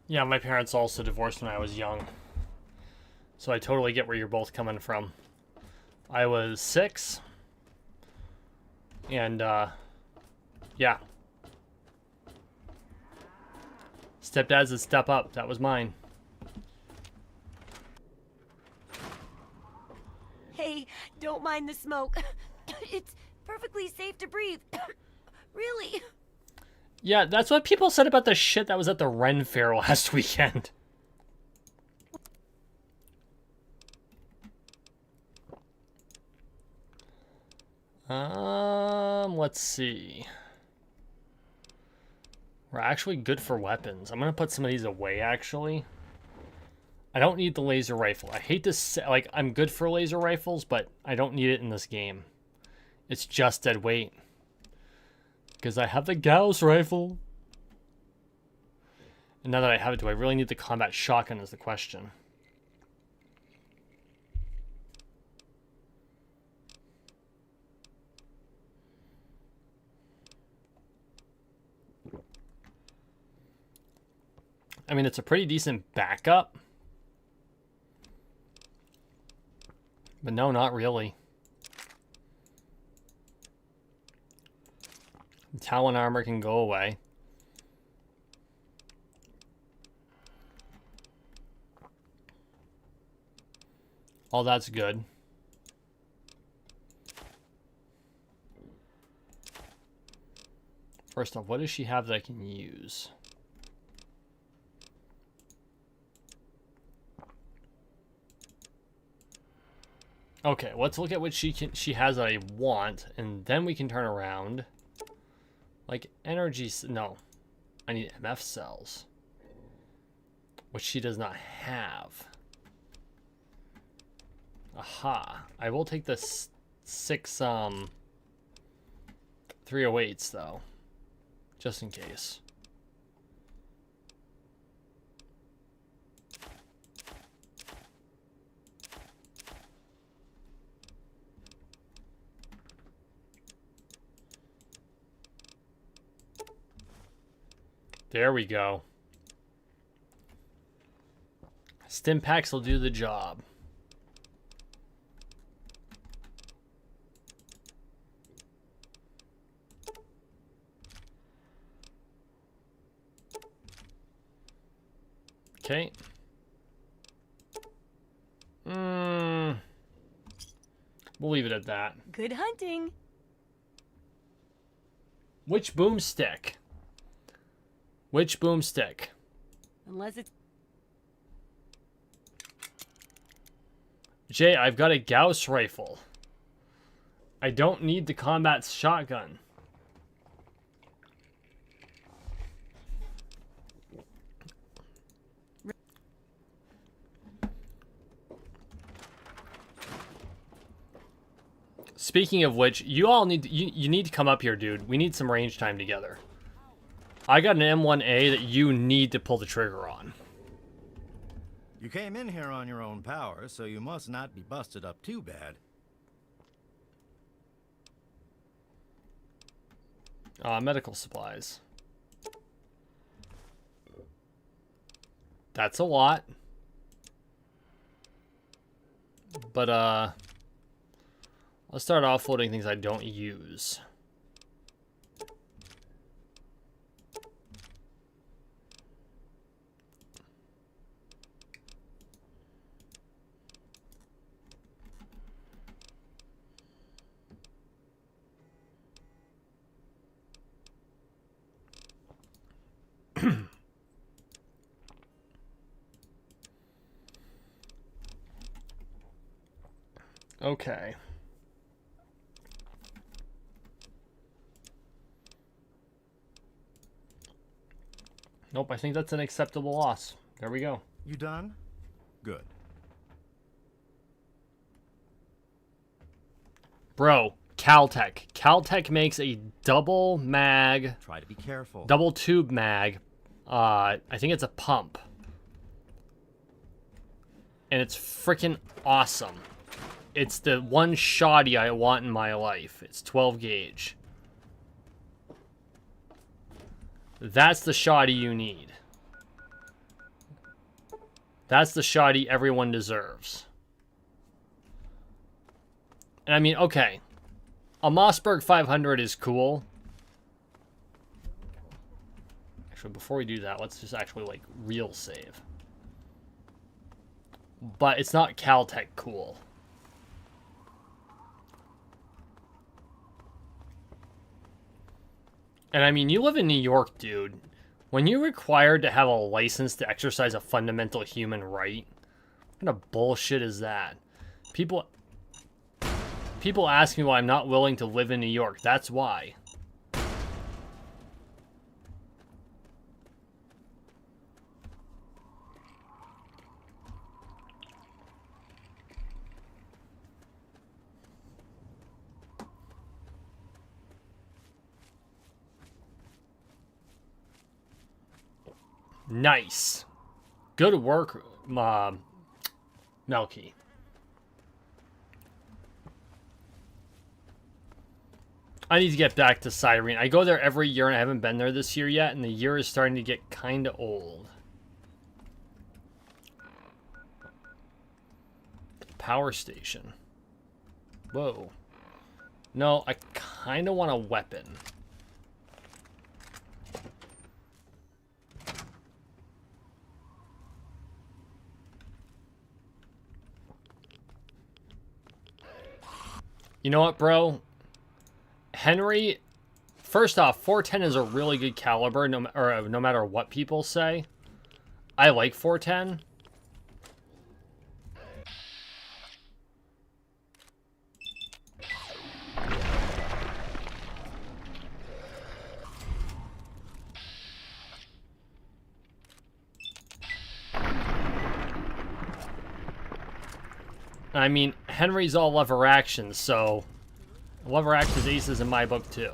[SPEAKER 1] Yeah, my parents also divorced when I was young. So I totally get where you're both coming from. I was 6. And, yeah. Stepdad's a step up. That was mine.
[SPEAKER 10] Hey, don't mind the smoke. It's perfectly safe to breathe. Really?
[SPEAKER 1] Yeah, that's what people said about the shit that was at the Ren Fair last weekend. Let's see. We're actually good for weapons. I'm gonna put some of these away, actually. I don't need the laser rifle. I hate this, like, I'm good for laser rifles, but I don't need it in this game. It's just dead weight. Because I have the Gauss rifle. And now that I have it, do I really need the combat shotgun is the question. I mean, it's a pretty decent backup. But no, not really. Talon armor can go away. All that's good. First off, what does she have that I can use? Okay, let's look at what she has that I want, and then we can turn around. Like energy, no. I need MF cells, which she does not have. Aha. I will take the 6 308s though, just in case. There we go. Stimpaks will do the job. Okay. We'll leave it at that.
[SPEAKER 10] Good hunting.
[SPEAKER 1] Which boomstick? Which boomstick?
[SPEAKER 10] Unless it's...
[SPEAKER 1] Jay, I've got a Gauss rifle. I don't need the combat shotgun. Speaking of which, you all need to, you need to come up here, dude. We need some range time together. I got an M1A that you need to pull the trigger on.
[SPEAKER 4] You came in here on your own power, so you must not be busted up too bad.
[SPEAKER 1] Medical supplies. That's a lot. But, let's start offloading things I don't use. Okay. Nope, I think that's an acceptable loss. There we go.
[SPEAKER 4] You done? Good.
[SPEAKER 1] Bro, Caltech. Caltech makes a double mag,
[SPEAKER 4] Try to be careful.
[SPEAKER 1] double tube mag. I think it's a pump. And it's freaking awesome. It's the one shoddy I want in my life. It's 12 gauge. That's the shoddy you need. That's the shoddy everyone deserves. And I mean, okay. A Mossberg 500 is cool. Actually, before we do that, let's just actually, like, real save. But it's not Caltech cool. And I mean, you live in New York, dude. When you're required to have a license to exercise a fundamental human right, what kind of bullshit is that? People ask me why I'm not willing to live in New York. That's why. Nice. Good work, Melky. I need to get back to Cyrene. I go there every year and I haven't been there this year yet, and the year is starting to get kind of old. Power station. Whoa. No, I kind of want a weapon. You know what, bro? Henry, first off, 410 is a really good caliber, no matter what people say. I like 410. I mean, Henry's all lever action, so lever action is aces in my book too.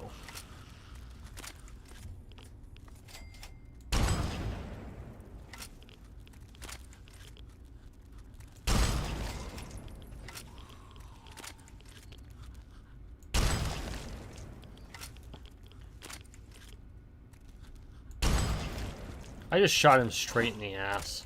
[SPEAKER 1] I just shot him straight in the ass.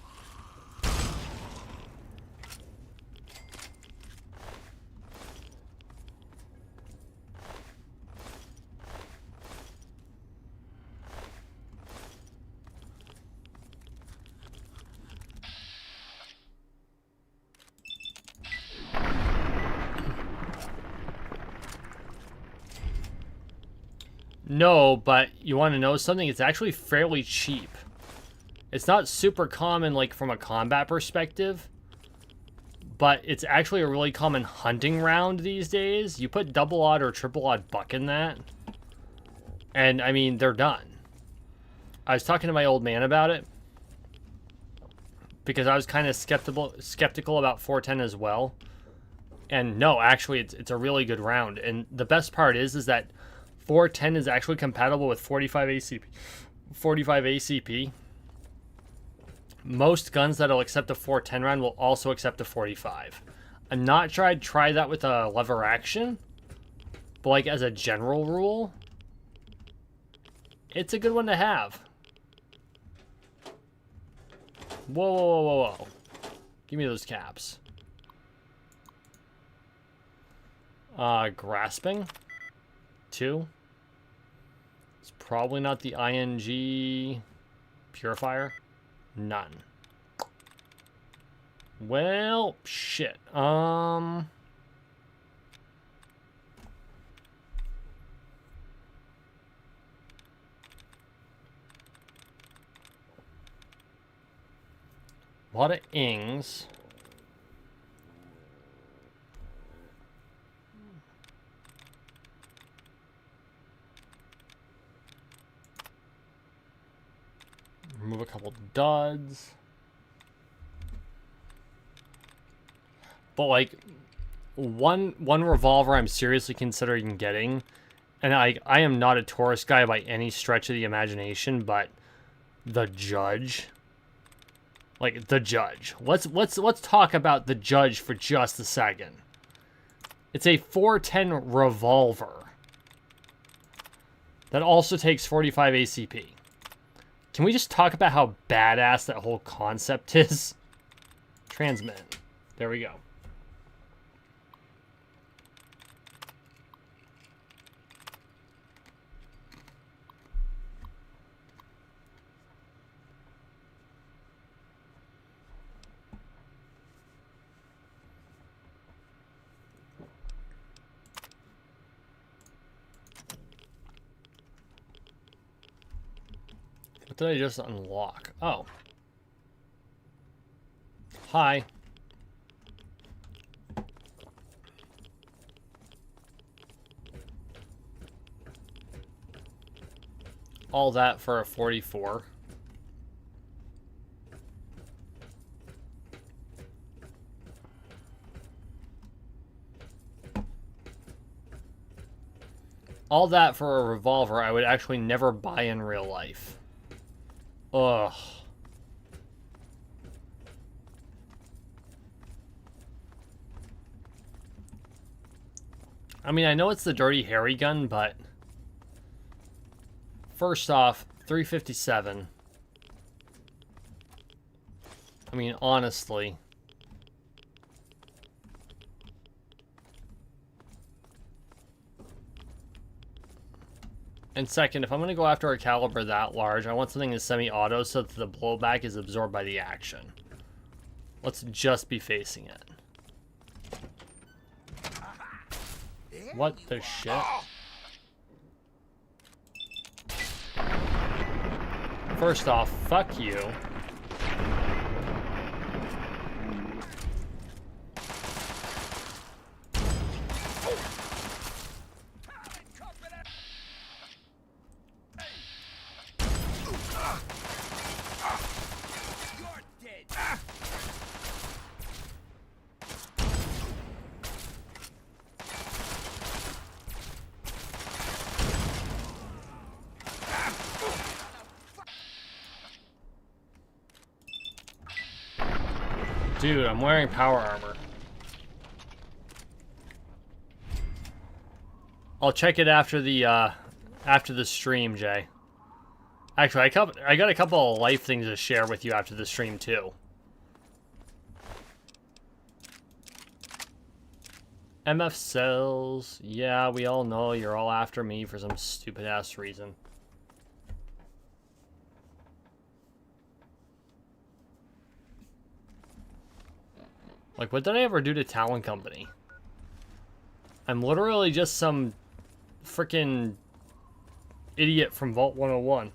[SPEAKER 1] No, but you want to know something? It's actually fairly cheap. It's not super common, like, from a combat perspective, but it's actually a really common hunting round these days. You put double odd or triple odd buck in that, and, I mean, they're done. I was talking to my old man about it, because I was kind of skeptical about 410 as well. And no, actually, it's a really good round. And the best part is that 410 is actually compatible with 45 ACP. 45 ACP. Most guns that'll accept a 410 round will also accept a 45. I'm not sure I'd try that with a lever action, but like as a general rule, it's a good one to have. Whoa, whoa, whoa, whoa, whoa. Give me those caps. Grasping. 2. It's probably not the ING Purifier. None. Well, shit. A lot of ings. Remove a couple duds. But like one revolver I'm seriously considering getting, and I am not a Taurus guy by any stretch of the imagination, but the Judge. Like the Judge. Let's talk about the Judge for just a second. It's a 410 revolver that also takes 45 ACP. Can we just talk about how badass that whole concept is? Transmit. There we go. What did I just unlock? Oh. Hi. All that for a 44. All that for a revolver I would actually never buy in real life. Ugh. I mean, I know it's the Dirty Harry gun, but first off, 357. I mean, honestly. And second, if I'm going to go after a caliber that large, I want something that's semi-auto so that the blowback is absorbed by the action. Let's just be facing it. What the shit? First off, fuck you. Dude, I'm wearing power armor. I'll check it after the stream, Jay. Actually, I got a couple of life things to share with you after the stream too. MF cells. Yeah, we all know you're all after me for some stupid ass reason. Like, what did I ever do to Talon Company? I'm literally just some freaking idiot from Vault 101.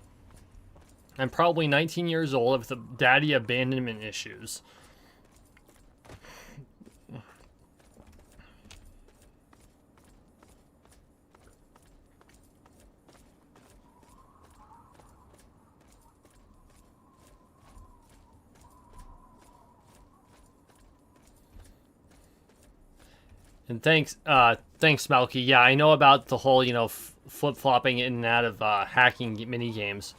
[SPEAKER 1] I'm probably 19 years old with daddy abandonment issues. And thanks, Smalky. Yeah, I know about the whole, you know, flip-flopping in and out of hacking mini-games.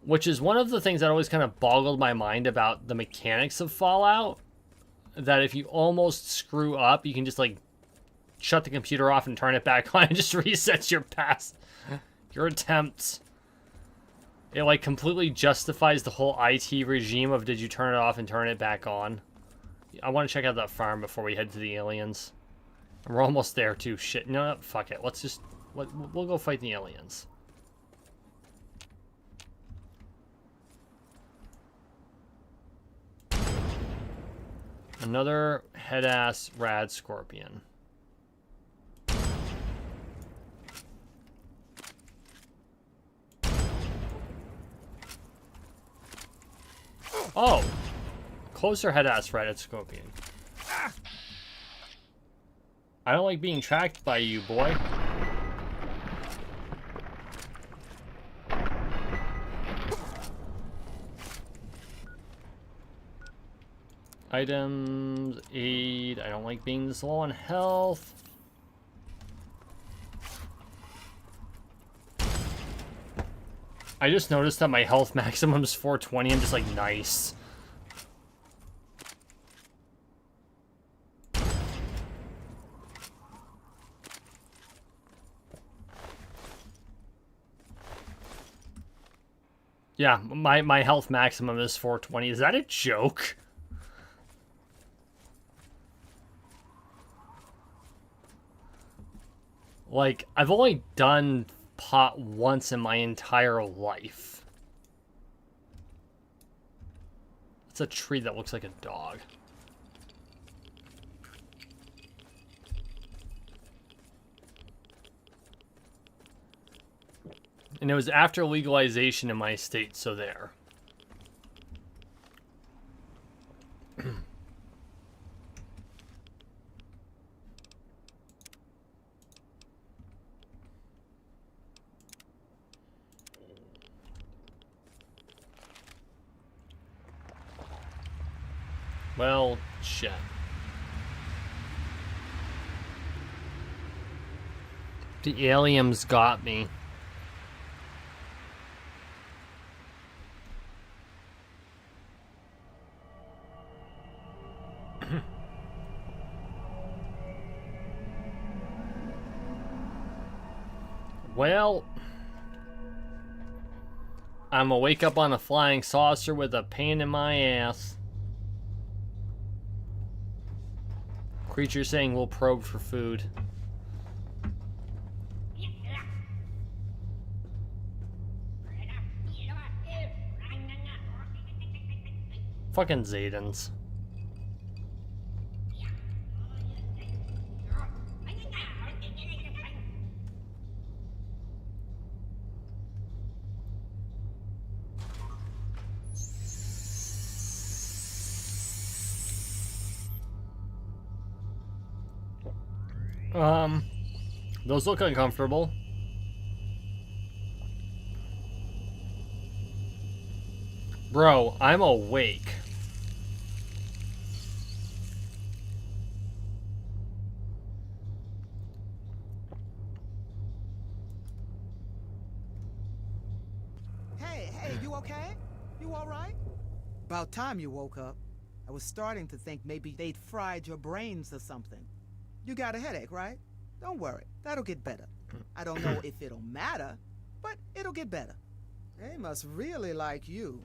[SPEAKER 1] Which is one of the things that always kind of boggled my mind about the mechanics of Fallout. That if you almost screw up, you can just, like, shut the computer off and turn it back on and just resets your attempts. It, like, completely justifies the whole IT regime of did you turn it off and turn it back on. I want to check out that farm before we head to the aliens. And we're almost there too. Shit. No, fuck it. Let's just... We'll go fight the aliens. Another head-ass rad scorpion. Oh! Closer head-ass rad scorpion. I don't like being tracked by you, boy. Items, aid. I don't like being this low on health. I just noticed that my health maximum is 420. I'm just like, nice. Yeah, my health maximum is 420. Is that a joke? Like, I've only done pot once in my entire life. It's a tree that looks like a dog. And it was after legalization in my state, so there. Well, shit. The aliens got me. Well, I'm gonna wake up on a flying saucer with a pain in my ass. Creature saying we'll probe for food. Fucking Zaydens. Those look uncomfortable. Bro, I'm awake.
[SPEAKER 11] Hey, you okay? You all right? About time you woke up. I was starting to think maybe they'd fried your brains or something. You got a headache, right? Don't worry, that'll get better. I don't know if it'll matter, but it'll get better. They must really like you.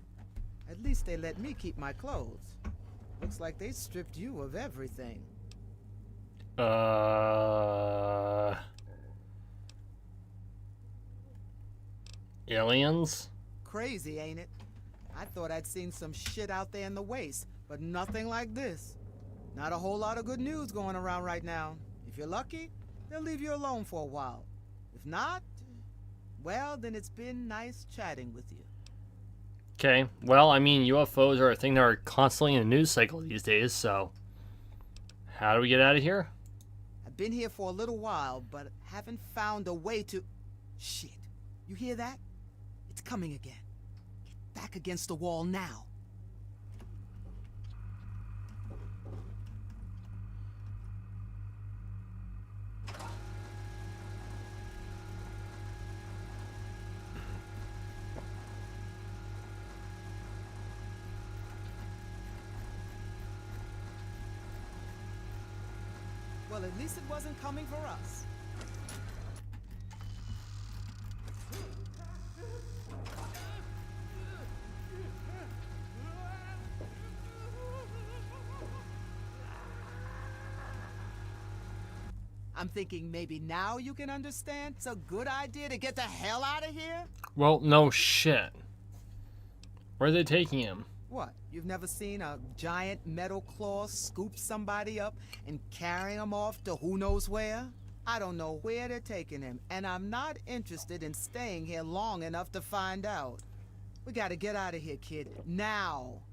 [SPEAKER 11] At least they let me keep my clothes. Looks like they stripped you of everything.
[SPEAKER 1] Aliens?
[SPEAKER 11] Crazy, ain't it? I thought I'd seen some shit out there in the waste, but nothing like this. Not a whole lot of good news going around right now. If you're lucky, they'll leave you alone for a while. If not, well, then it's been nice chatting with you.
[SPEAKER 1] Okay, well, I mean, UFOs are a thing that are constantly in the news cycle these days, so... How do we get out of here?
[SPEAKER 11] I've been here for a little while, but haven't found a way to... Shit. You hear that? It's coming again. Get back against the wall now. Well, at least it wasn't coming for us. I'm thinking maybe now you can understand. It's a good idea to get the hell out of here.
[SPEAKER 1] Well, no shit. Where are they taking him?
[SPEAKER 11] What? You've never seen a giant metal claw scoop somebody up and carry him off to who knows where? I don't know where they're taking him, and I'm not interested in staying here long enough to find out. We gotta get out of here, kid. Now.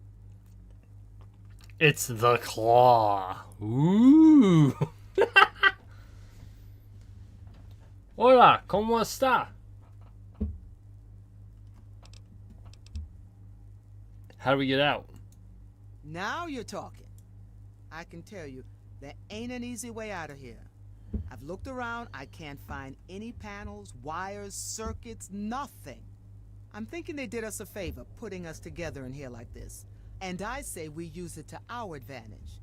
[SPEAKER 1] It's the claw. Ooh. Hola, ¿cómo está? How do we get out?
[SPEAKER 11] Now you're talking. I can tell you, there ain't an easy way out of here. I've looked around, I can't find any panels, wires, circuits, nothing. I'm thinking they did us a favor, putting us together in here like this. And I say we use it to our advantage.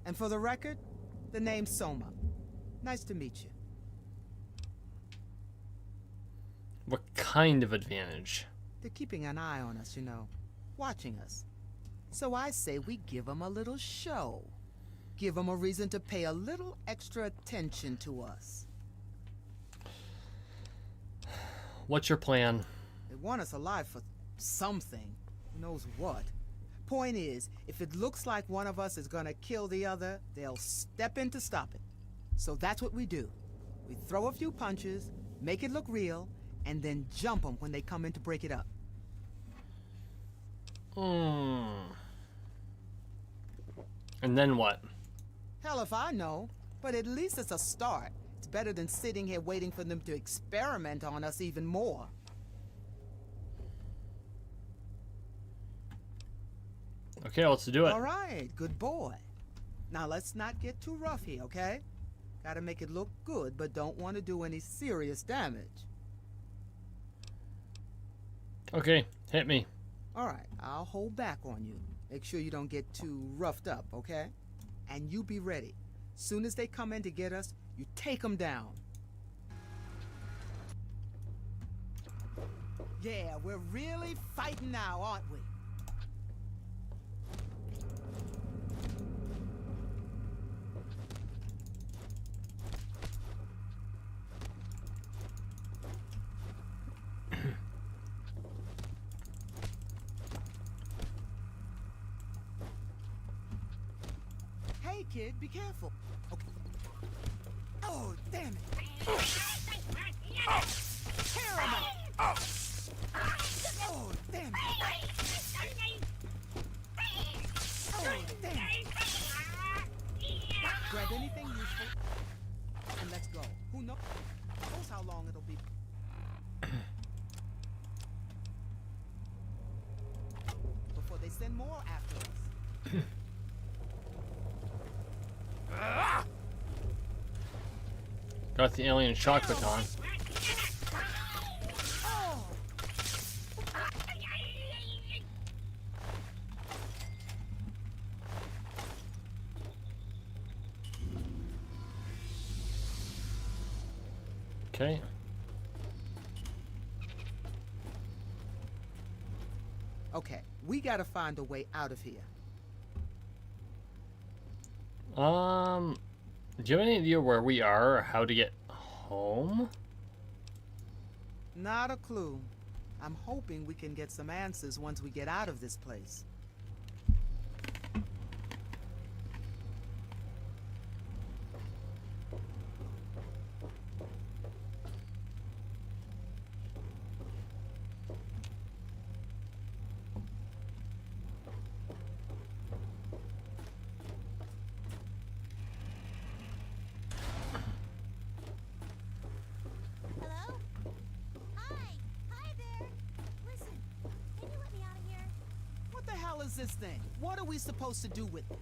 [SPEAKER 11] And for the record, the name's Soma. Nice to meet you.
[SPEAKER 1] What kind of advantage?
[SPEAKER 11] They're keeping an eye on us, you know. Watching us. So I say we give them a little show. Give them a reason to pay a little extra attention to us.
[SPEAKER 1] What's your plan?
[SPEAKER 11] They want us alive for something. Who knows what? Point is, if it looks like one of us is gonna kill the other, they'll step in to stop it. So that's what we do. We throw a few punches, make it look real, and then jump them when they come in to break it up.
[SPEAKER 1] And then what?
[SPEAKER 11] Hell if I know, but at least it's a start. It's better than sitting here waiting for them to experiment on us even more.
[SPEAKER 1] Okay, let's do it.
[SPEAKER 11] All right, good boy. Now let's not get too rough here, okay? Gotta make it look good, but don't want to do any serious damage.
[SPEAKER 1] Okay, hit me.
[SPEAKER 11] All right, I'll hold back on you. Make sure you don't get too roughed up, okay? And you be ready. Soon as they come in to get us, you take them down. Yeah, we're really fighting now, aren't we? Hey, kid, be careful. Okay. Oh, damn it. Tear him up. Oh, damn it. Oh, damn it. Grab anything useful and let's go. Who knows how long it'll be. Before they send more after us.
[SPEAKER 1] Got the alien shock baton. Okay.
[SPEAKER 11] Okay, we gotta find a way out of here.
[SPEAKER 1] Do you have any idea where we are or how to get home?
[SPEAKER 11] Not a clue. I'm hoping we can get some answers once we get out of this place. Is this thing? What are we supposed to do with it?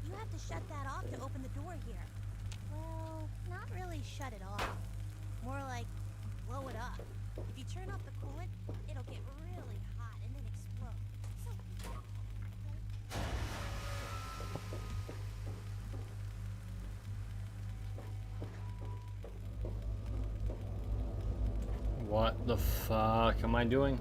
[SPEAKER 12] You have to shut that off to open the door here. Well, not really shut it off. More like blow it up. If you turn off the coolant, it'll get really hot and then explode. So
[SPEAKER 1] What the fuck am I doing?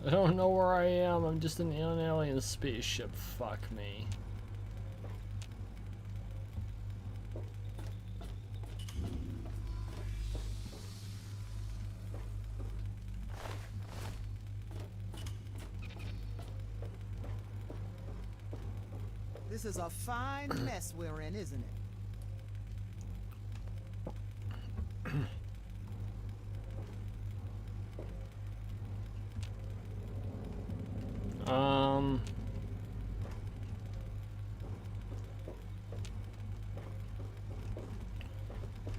[SPEAKER 1] I don't know where I am. I'm just in an alien spaceship. Fuck me.
[SPEAKER 11] This is a fine mess we're in, isn't it?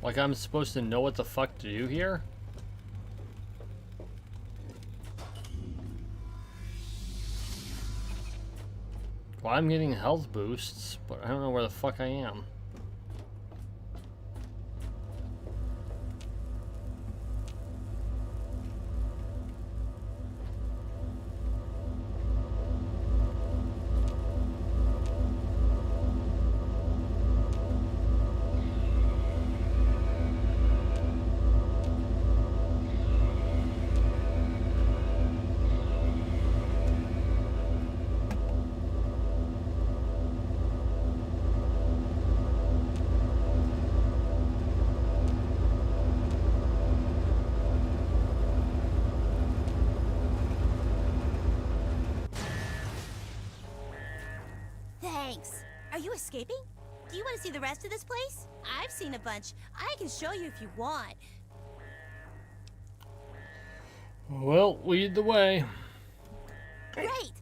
[SPEAKER 1] Like I'm supposed to know what the fuck to do here? Well, I'm getting health boosts, but I don't know where the fuck I am.
[SPEAKER 12] Thanks. Are you escaping? Do you want to see the rest of this place? I've seen a bunch. I can show you if you want.
[SPEAKER 1] Well, lead the way.
[SPEAKER 12] Great!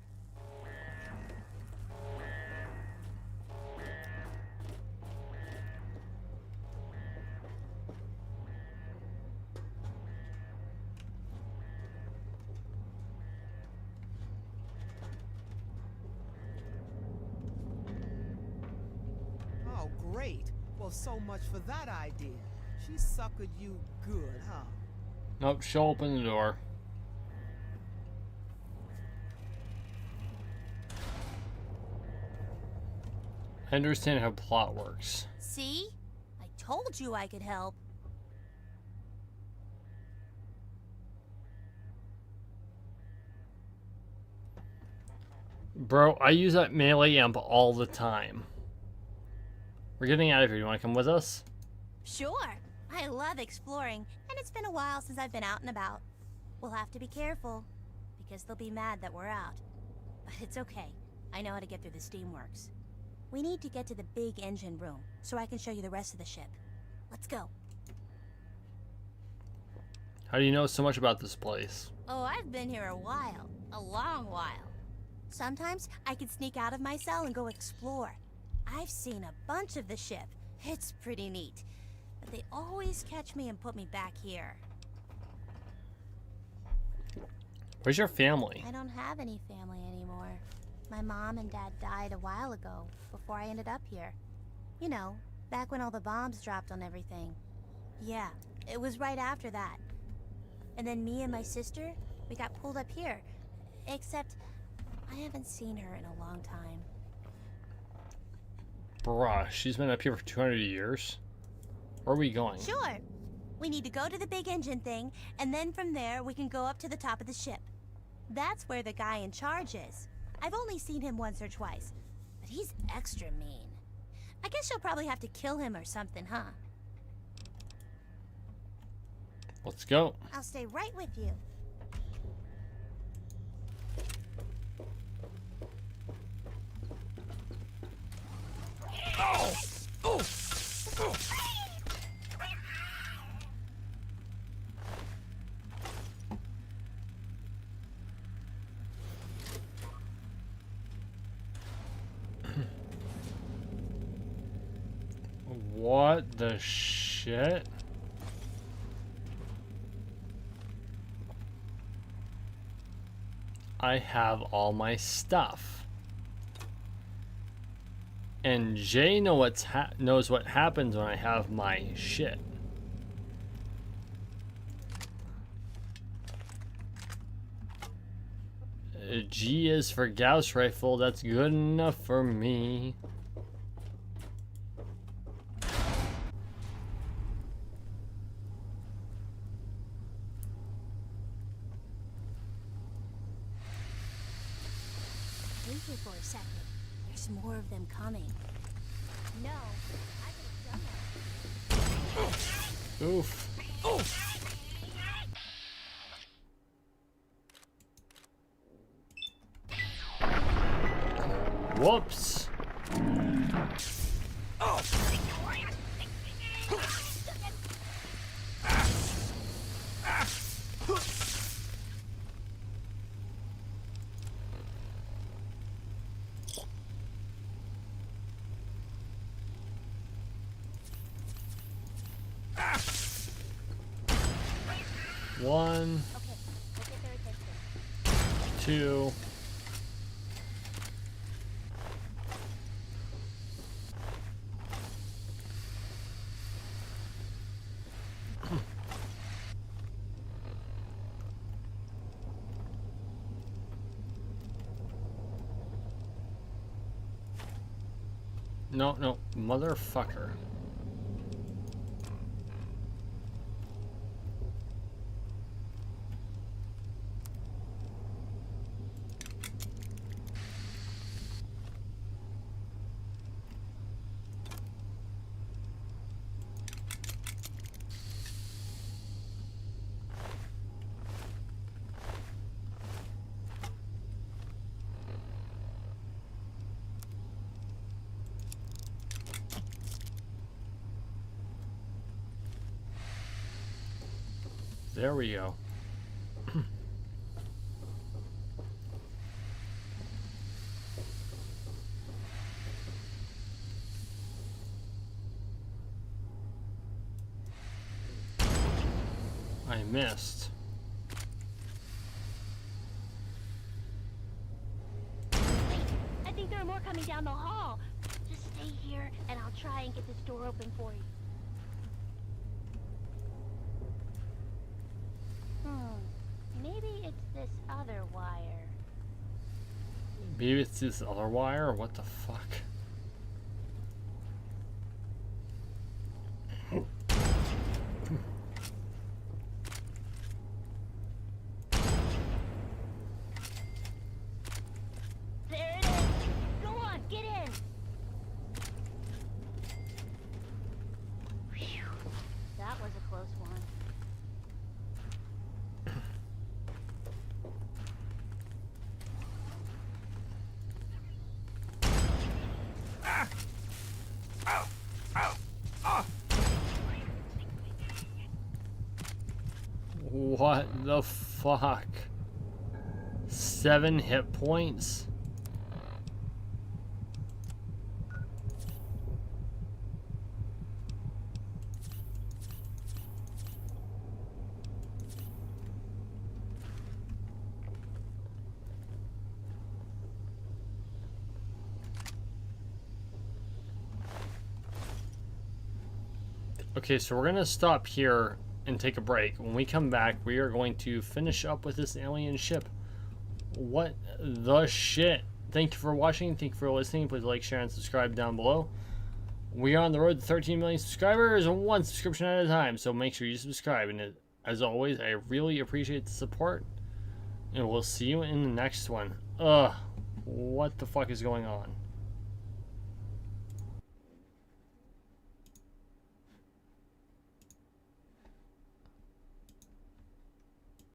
[SPEAKER 11] Oh, great. Well, so much for that idea. She suckered you good, huh?
[SPEAKER 1] Nope, she'll open the door. I understand how plot works.
[SPEAKER 12] See? I told you I could help.
[SPEAKER 1] Bro, I use that melee amp all the time. We're getting out of here. You want to come with us?
[SPEAKER 12] Sure. I love exploring, and it's been a while since I've been out and about. We'll have to be careful, because they'll be mad that we're out. But it's okay. I know how to get through the steamworks. We need to get to the big engine room, so I can show you the rest of the ship. Let's go.
[SPEAKER 1] How do you know so much about this place?
[SPEAKER 12] Oh, I've been here a while. A long while. Sometimes I can sneak out of my cell and go explore. I've seen a bunch of the ship. It's pretty neat. But they always catch me and put me back here.
[SPEAKER 1] Where's your family?
[SPEAKER 12] I don't have any family anymore. My mom and dad died a while ago, before I ended up here. You know, back when all the bombs dropped on everything. Yeah, it was right after that. And then me and my sister, we got pulled up here. Except, I haven't seen her in a long time.
[SPEAKER 1] Bruh, she's been up here for 200 years? Where are we going?
[SPEAKER 12] Sure. We need to go to the big engine thing, and then from there we can go up to the top of the ship. That's where the guy in charge is. I've only seen him once or twice, but he's extra mean. I guess you'll probably have to kill him or something, huh?
[SPEAKER 1] Let's go.
[SPEAKER 12] I'll stay right with you.
[SPEAKER 1] What the shit? I have all my stuff. And Jay knows what happens when I have my shit. G is for Gauss rifle. That's good enough for me.
[SPEAKER 12] Wait here for a second. There's more of them coming. No, I could have done that.
[SPEAKER 1] Oof. Whoops. One, two. No, motherfucker. There we go. I missed.
[SPEAKER 12] I think there are more coming down the hall. Just stay here, and I'll try and get this door open for you. Maybe it's this other wire.
[SPEAKER 1] Maybe it's this other wire, or what the fuck?
[SPEAKER 12] There it is. Go on, get in. Phew. That was a close one.
[SPEAKER 1] What the fuck? 7 hit points? Okay, so we're gonna stop here and take a break. When we come back, we are going to finish up with this alien ship. What the shit? Thank you for watching. Thank you for listening. Please like, share, and subscribe down below. We are on the road to 13 million subscribers, one subscription at a time. So make sure you subscribe. And as always, I really appreciate the support. And we'll see you in the next one. Ugh, what the fuck is going on?